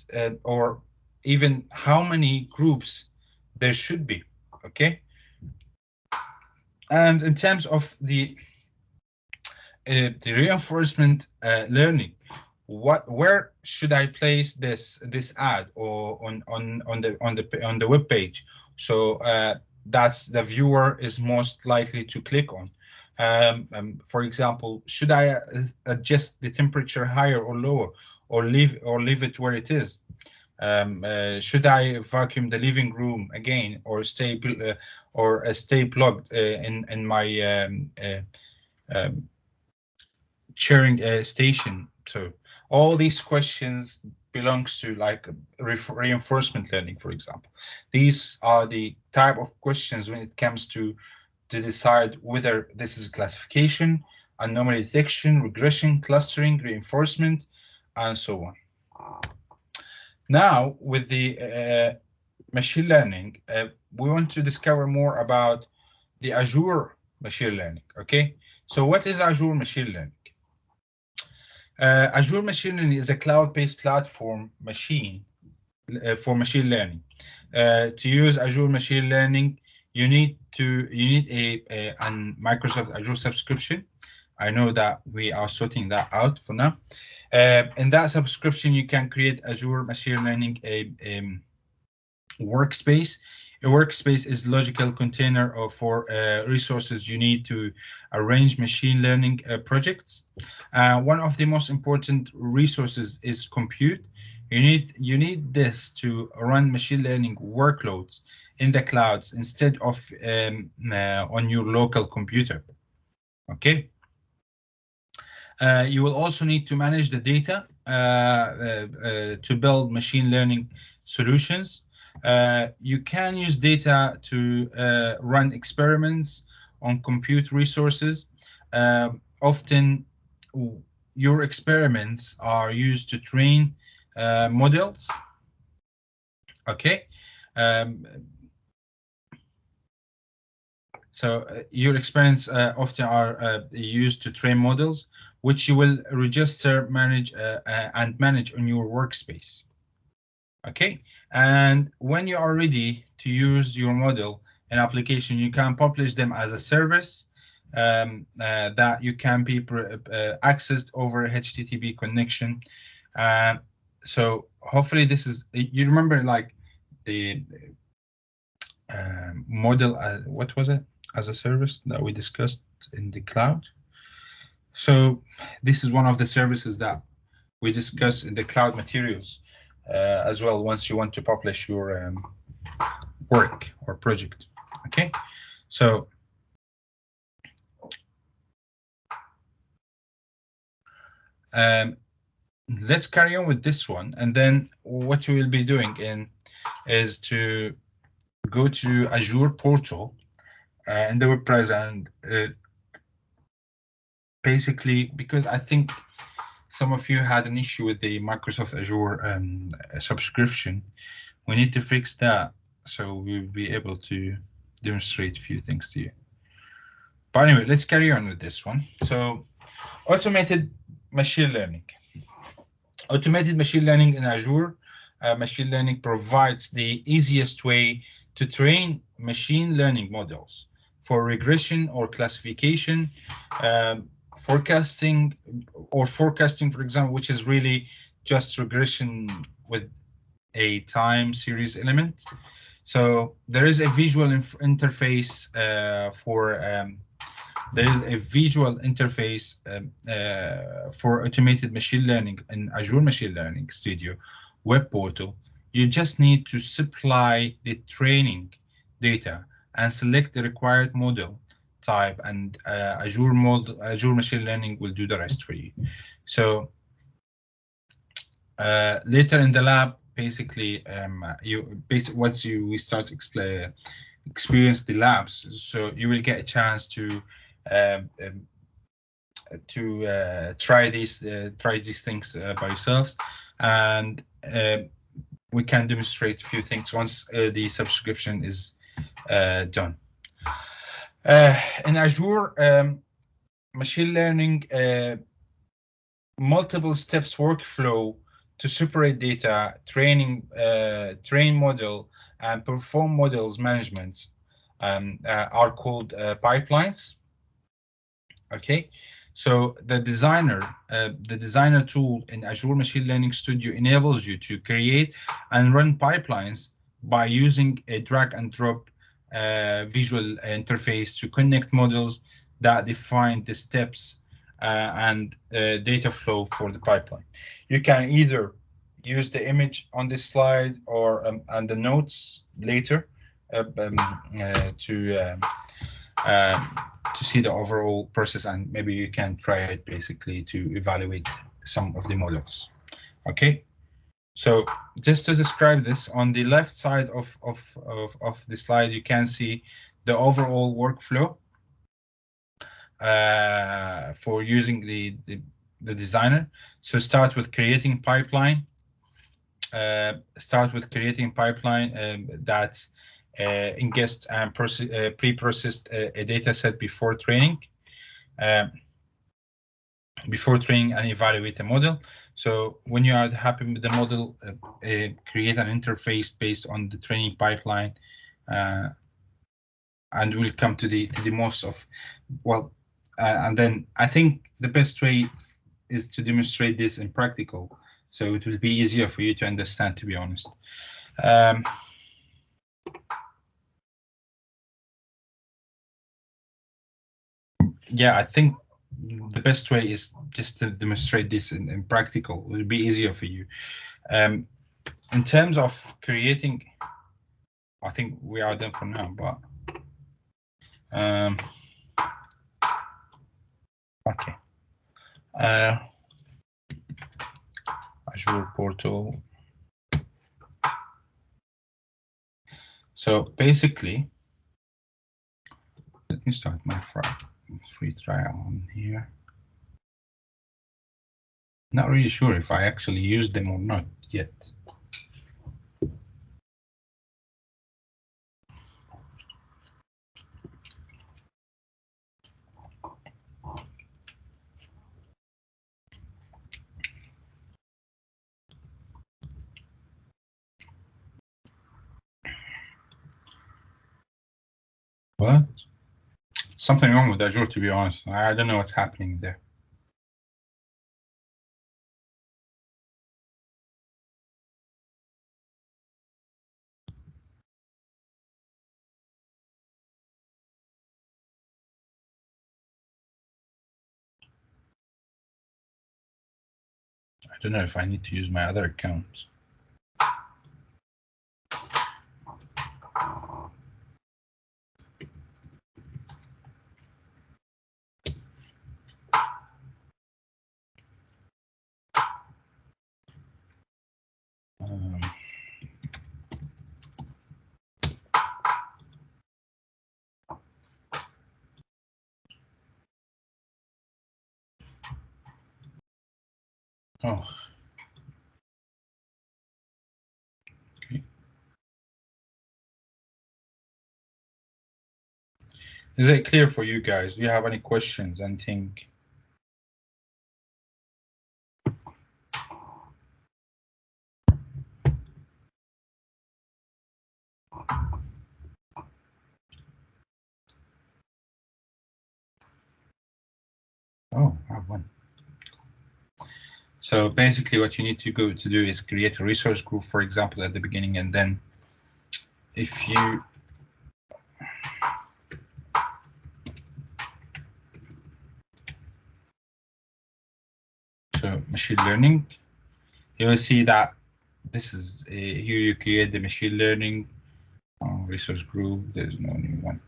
or even how many groups there should be. Okay, and in terms of the reinforcement learning, where should I place this ad or on the web page? So that's the viewer is most likely to click on. For example, should I adjust the temperature higher or lower, or leave it where it is? Should I vacuum the living room again, or stay plugged in my um, sharing a station? So all these questions belongs to like reinforcement learning, for example. These are the type of questions when it comes to decide whether this is classification, anomaly detection, regression, clustering, reinforcement, and so on. Now, with the machine learning, we want to discover more about the Azure machine learning. Okay, so what is Azure machine learning? Azure Machine Learning is a cloud-based platform for machine learning. To use Azure Machine Learning, you need a Microsoft Azure subscription. I know that we are sorting that out for now. In that subscription, you can create Azure Machine Learning workspace. A workspace is logical container for resources you need to arrange machine learning projects. One of the most important resources is compute. You need this to run machine learning workloads in the clouds instead of on your local computer. Okay. You will also need to manage the data to build machine learning solutions. You can use data to run experiments on compute resources. Often, your experiments are used to train models. Okay. Um, So your experiments often are used to train models, which you will register, manage, and manage on your workspace. Okay, and when you are ready to use your model in application, you can publish them as a service that you can be accessed over HTTP connection. So hopefully this is, you remember like the model, what was it, as a service that we discussed in the cloud. So this is one of the services that we discuss in the cloud materials as well once you want to publish your work or project. Okay, so let's carry on with this one, and then what we will be doing is to go to Azure portal in the web browser, and basically, because I think some of you had an issue with the Microsoft Azure subscription, we need to fix that so we'll be able to demonstrate a few things to you. But anyway, let's carry on with this one. So automated machine learning. Automated machine learning in Azure. Machine learning provides the easiest way to train machine learning models for regression or classification, forecasting, for example, which is really just regression with a time series element. So there is a visual interface for automated machine learning in Azure Machine Learning Studio web portal. You just need to supply the training data and select the required model type, and Azure Machine Learning will do the rest for you. So later in the lab, basically, once we start experience the labs, so you will get a chance to um, um, try these things by yourselves, and we can demonstrate a few things once the subscription is done. In Azure machine learning, multiple steps workflow to separate data, train model, and perform models management are called pipelines. Okay, so the designer tool in Azure Machine Learning Studio enables you to create and run pipelines by using a drag and drop visual interface to connect models that define the steps and data flow for the pipeline. You can either use the image on this slide or and the notes later to see the overall process, and maybe you can try it basically to evaluate some of the models. Okay, so just to describe this, on the left side of the slide, you can see the overall workflow for using the designer. So start with creating pipeline. That ingests and pre-processed a data set before training and evaluate a model. So when you are happy with the model, create an interface based on the training pipeline, and we'll come to the most of, well, and then I think the best way is to demonstrate this in practical, so it will be easier for you to understand, to be honest. Yeah, I think the best way is just to demonstrate this in practical. It will be easier for you. In terms of creating, I think we are done for now, but okay. Azure portal. So basically, let me start my free trial on here. Not really sure if I actually used them or not yet. What? Something wrong with Azure, to be honest. I don't know what's happening there. I don't know if I need to use my other account. Oh. Okay. Is it clear for you guys? Do you have any questions? Anything? Oh, I have one. So basically what you need to go to do is create a resource group, for example, at the beginning, and then if you so machine learning, you will see that this is here you create the machine learning resource group. There's no new one.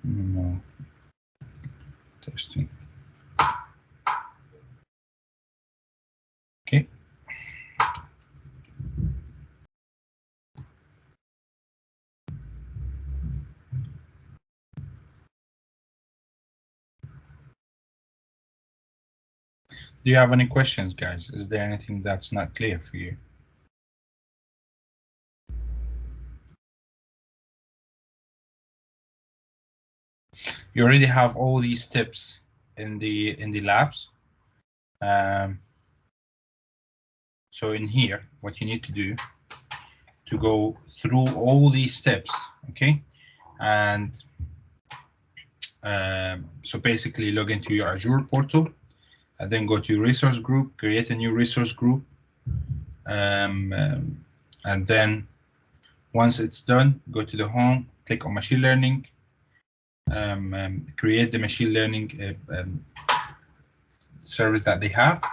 No testing. Okay. Do you have any questions, guys? Is there anything that's not clear for you? You already have all these steps in the labs. So in here, what you need to do to go through all these steps, okay? And so basically log into your Azure portal and then go to resource group, create a new resource group. And then once it's done, go to the home, click on machine learning, create the machine learning service that they have.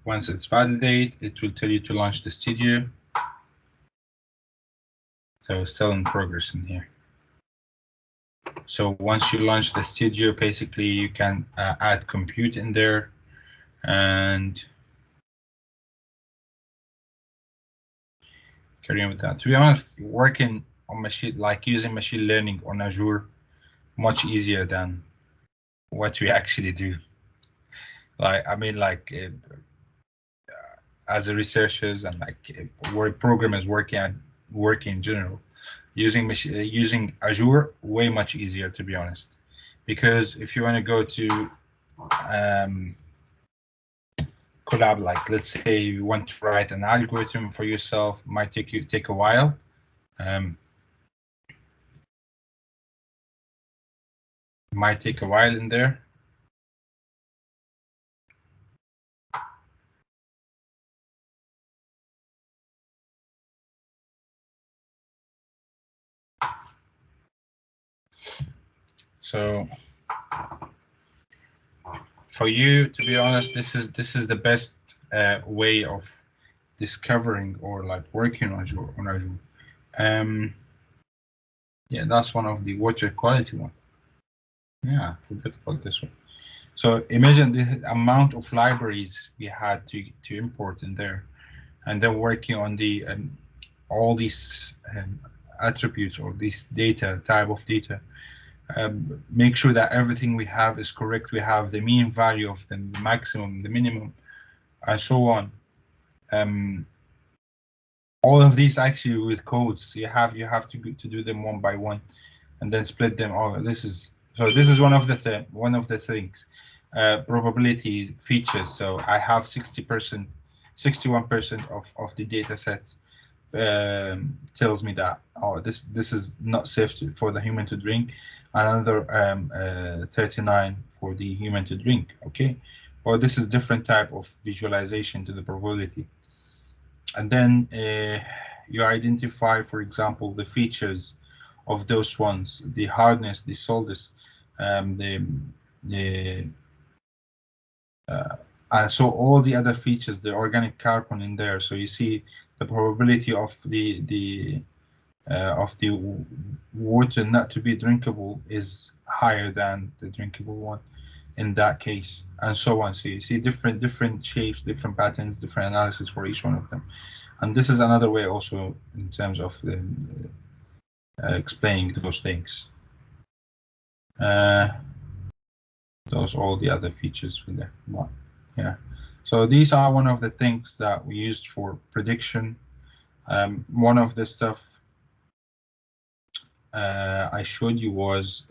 Once it's validated, it will tell you to launch the studio. So still in progress in here. So once you launch the studio, basically you can add compute in there and carry on with that. To be honest, working on machine, like using machine learning on Azure, much easier than what we actually do. Like, I mean, like as a researchers and like work programmers working in general, using Azure way much easier, to be honest, because if you want to go to collab, like let's say you want to write an algorithm for yourself, might take a while. Might take a while in there. So for you, to be honest, this is the best way of discovering or like working on Azure. Yeah, that's one of the water quality one. Yeah, forget about this one. So imagine the amount of libraries we had to import in there, and then working on the all these attributes or this data type of data. Make sure that everything we have is correct. We have the mean value of them, the maximum, the minimum, and so on. All of these actually with codes, you have to do them one by one, and then split them. Oh, this is one of the things. Probability features. So I have 60%, 61% of the data sets tells me that this is not safe for the human to drink. Another 39 for the human to drink. Okay, well, this is different type of visualization to the probability. And then you identify, for example, the features of those ones, the hardness, the saltness, so all the other features, the organic carbon in there. So you see the probability of the water not to be drinkable is higher than the drinkable one in that case, and so on. So you see different shapes, different patterns, different analysis for each one of them. And this is another way also in terms of explaining those things. those all the other features for there. But yeah, so these are one of the things that we used for prediction. One of the stuff I showed you was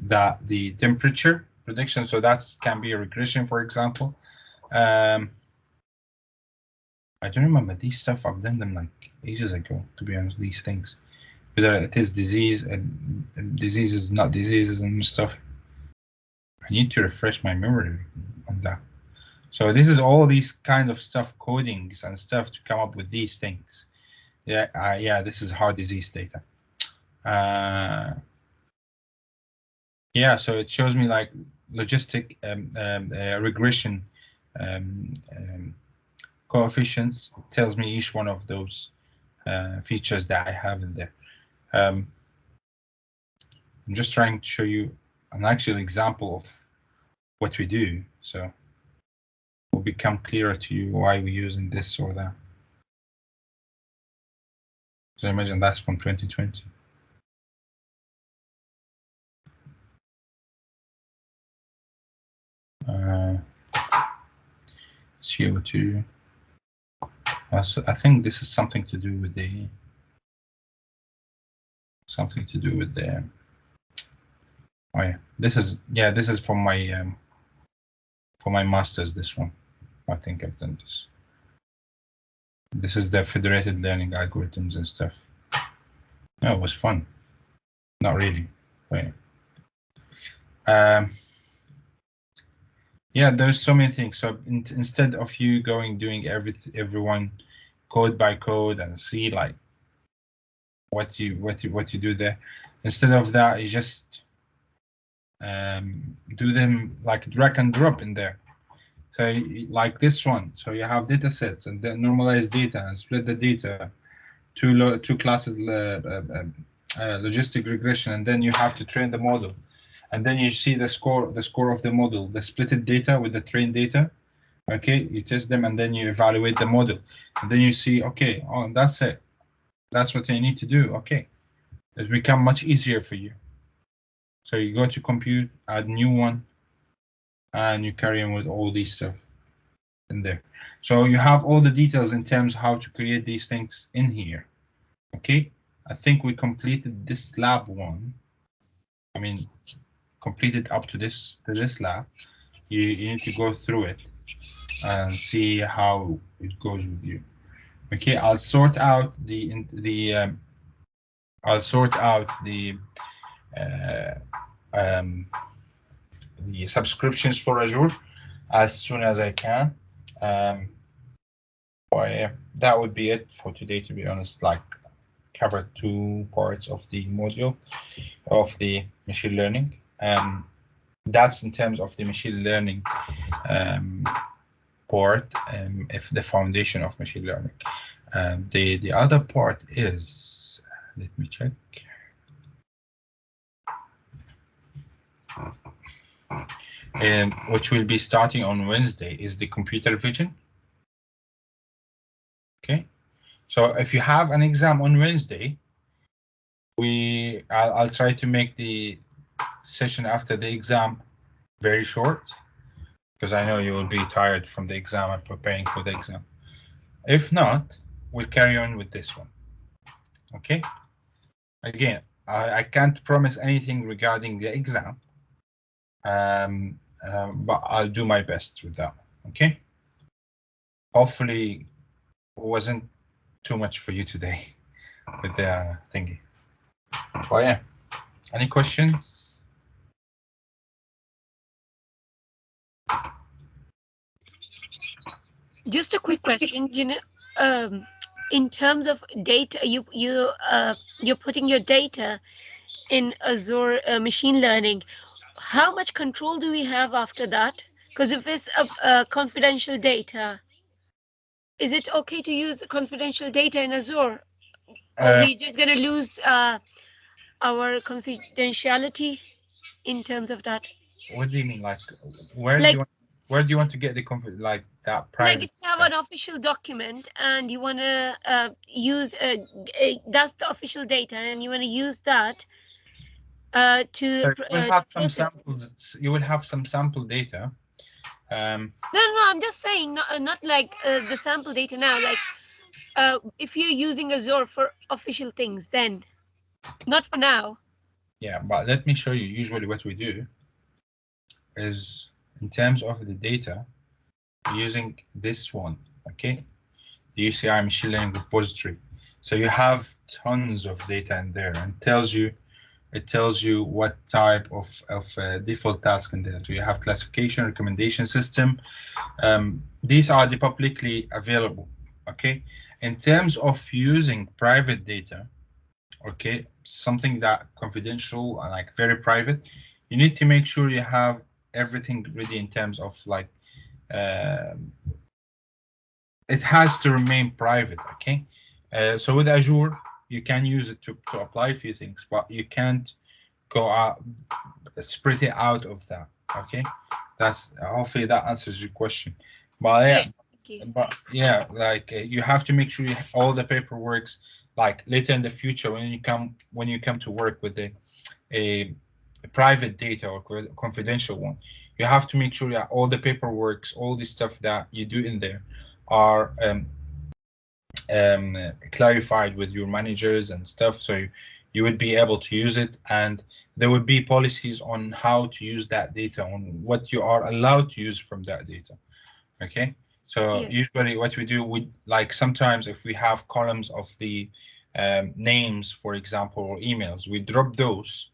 that the temperature prediction. So that can be a regression, for example. I don't remember these stuff. I've done them like ages ago, to be honest. These things, whether it is disease and diseases, not diseases, and stuff. I need to refresh my memory on that. So this is all these kind of stuff, codings and stuff to come up with these things. Yeah, yeah. This is heart disease data. Yeah, so it shows me like logistic regression coefficients. It tells me each one of those features that I have in there. I'm just trying to show you an actual example of what we do, so it will become clearer to you why we're using this or that. So imagine that's from 2020. CO2. So I think this is something to do with the oh yeah, this is for my masters. This one, I think I've done this. This is the federated learning algorithms and stuff. No, it was fun. Not really. But yeah, there's so many things. So instead of you doing everyone code by code and see like what you do there, instead of that, you just do them like drag and drop in there. So like this one, so you have data sets and then normalize data and split the data two classes logistic regression, and then you have to train the model, and then you see the score of the model, the splitted data with the trained data. Okay, you test them and then you evaluate the model, and then you see, okay, oh, that's it, that's what you need to do. Okay, it's become much easier for you. So you go to compute, add new one, and you carry on with all these stuff in there. So you have all the details in terms of how to create these things in here. Okay, I think we completed this lab one. I mean, completed up to this lab. You need to go through it and see how it goes with you. Okay, I'll sort out the subscriptions for Azure as soon as I can. That would be it for today, to be honest. Like, covered two parts of the module of the machine learning. That's in terms of the machine learning part, if the foundation of machine learning. The other part is, let me check. Which will be starting on Wednesday, is the computer vision. Okay, so if you have an exam on Wednesday, I'll try to make the session after the exam very short, because I know you will be tired from the exam and preparing for the exam. If not, we'll carry on with this one. Okay, again, I can't promise anything regarding the exam, but I'll do my best with that. Okay, hopefully it wasn't too much for you today with the thingy. Oh yeah, any questions? Just a quick question, in terms of data, you're putting your data in Azure machine learning. How much control do we have after that? Because if it's a confidential data, is it okay to use confidential data in Azure? Or we just gonna lose our confidentiality in terms of that? What do you mean? Like, where like, do you want? Where do you want to get the like that Like private? if you have an official document and you want to use that's the official data, and you want to use that So you will to have some process. samples. You will have some sample data. No, no, I'm just saying, not like the sample data now. Like if you're using Azure for official things, then not for now. Yeah, but let me show you. Usually, what we do is in terms of the data, using this one. Okay, the UCI machine learning repository. So you have tons of data in there, and it tells you what type of default task in there. So you have classification, recommendation system. These are the publicly available. Okay, in terms of using private data, okay, something that confidential and like very private, you need to make sure you have everything ready in terms of like uh, it has to remain private. Okay, so with Azure you can use it to apply a few things, but you can't go out, spread it out of that. Okay, that's hopefully that answers your question. But Yeah, yeah, thank you. but yeah, like you have to make sure you all the paperwork's like later in the future when you come to work with a private data or confidential one, you have to make sure that all the paperwork's, all the stuff that you do in there are clarified with your managers and stuff, so you would be able to use it, and there would be policies on how to use that data, on what you are allowed to use from that data. Okay, so Yeah, usually what we do, we like sometimes if we have columns of the names, for example, or emails, we drop those.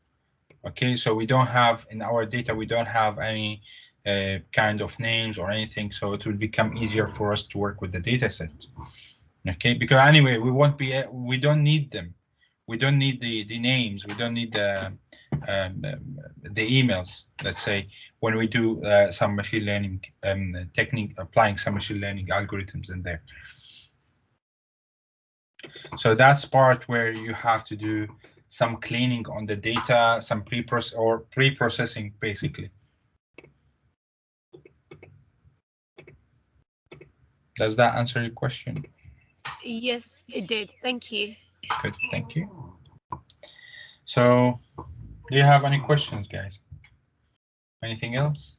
Okay, so we don't have in our data, we don't have any kind of names or anything, so it will become easier for us to work with the data set. Okay, because anyway we don't need them, we don't need the names, we don't need the emails, let's say, when we do some machine learning technique, applying some machine learning algorithms in there. So that's part where you have to do some cleaning on the data, some pre-processing basically. Does that answer your question? yes, it did. Thank you. Good, thank you. So do you have any questions, guys? Anything else?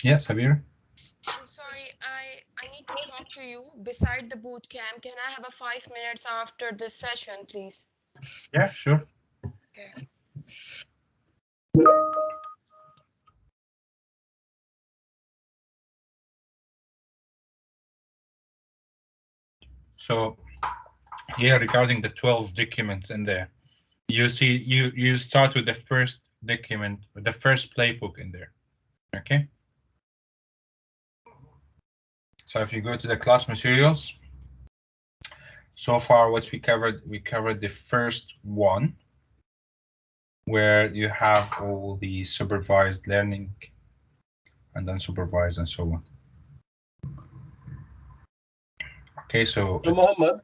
Yes, Habir? I'm sorry, I need to talk to you beside the boot camp. Can I have a 5 minutes after this session, please? Yeah, sure. Okay. So yeah, regarding the 12 documents in there, you see you start with the first document, with the first playbook in there. Okay, so if you go to the class materials, so far what we covered the first one, where you have all the supervised learning and unsupervised and so on. Okay, so Mohammed,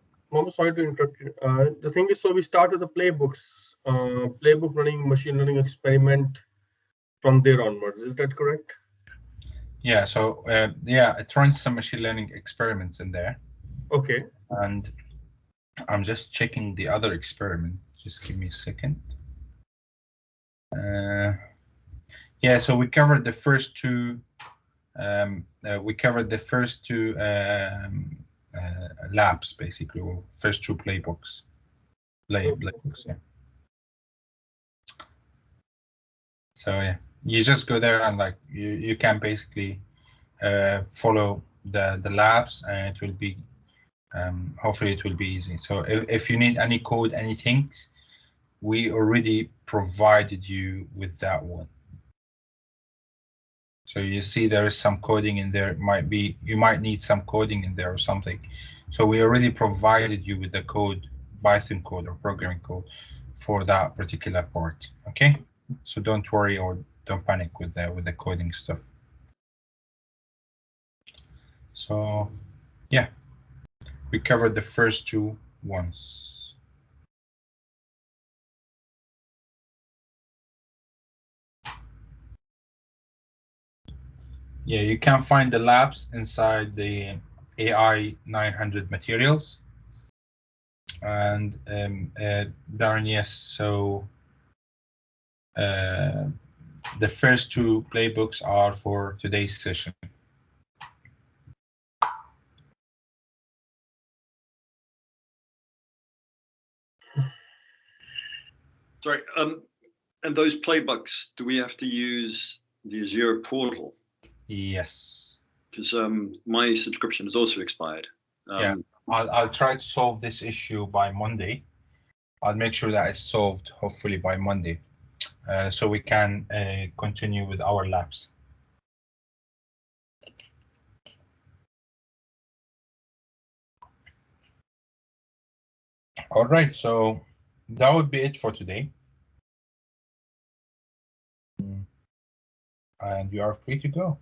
sorry to interrupt you. The thing is, so we start with the playbooks, playbook running machine learning experiment from there onwards. Is that correct? yeah, so yeah, it runs some machine learning experiments in there. Okay. And I'm just checking the other experiment. Just give me a second. Yeah, so we covered the first two. Labs, basically, or first two playbooks. Playbooks, yeah. So yeah, you just go there and like you can basically follow the labs, and it will be hopefully it will be easy. So if you need any code, anything, we already provided you with that one. So you see there is some coding in there. You might need some coding in there or something. So we already provided you with the code, Python code or programming code for that particular part. Okay, so don't worry or don't panic with the coding stuff. So yeah, we covered the first two ones. Yeah, you can find the labs inside the AI 900 materials. And Darren, yes, so the first two playbooks are for today's session. Sorry, and those playbooks, do we have to use the Azure portal? Yes. Because my subscription has also expired. Yeah, I'll try to solve this issue by Monday. I'll make sure that it's solved hopefully by Monday, so we can continue with our labs. All right, so that would be it for today. And you are free to go.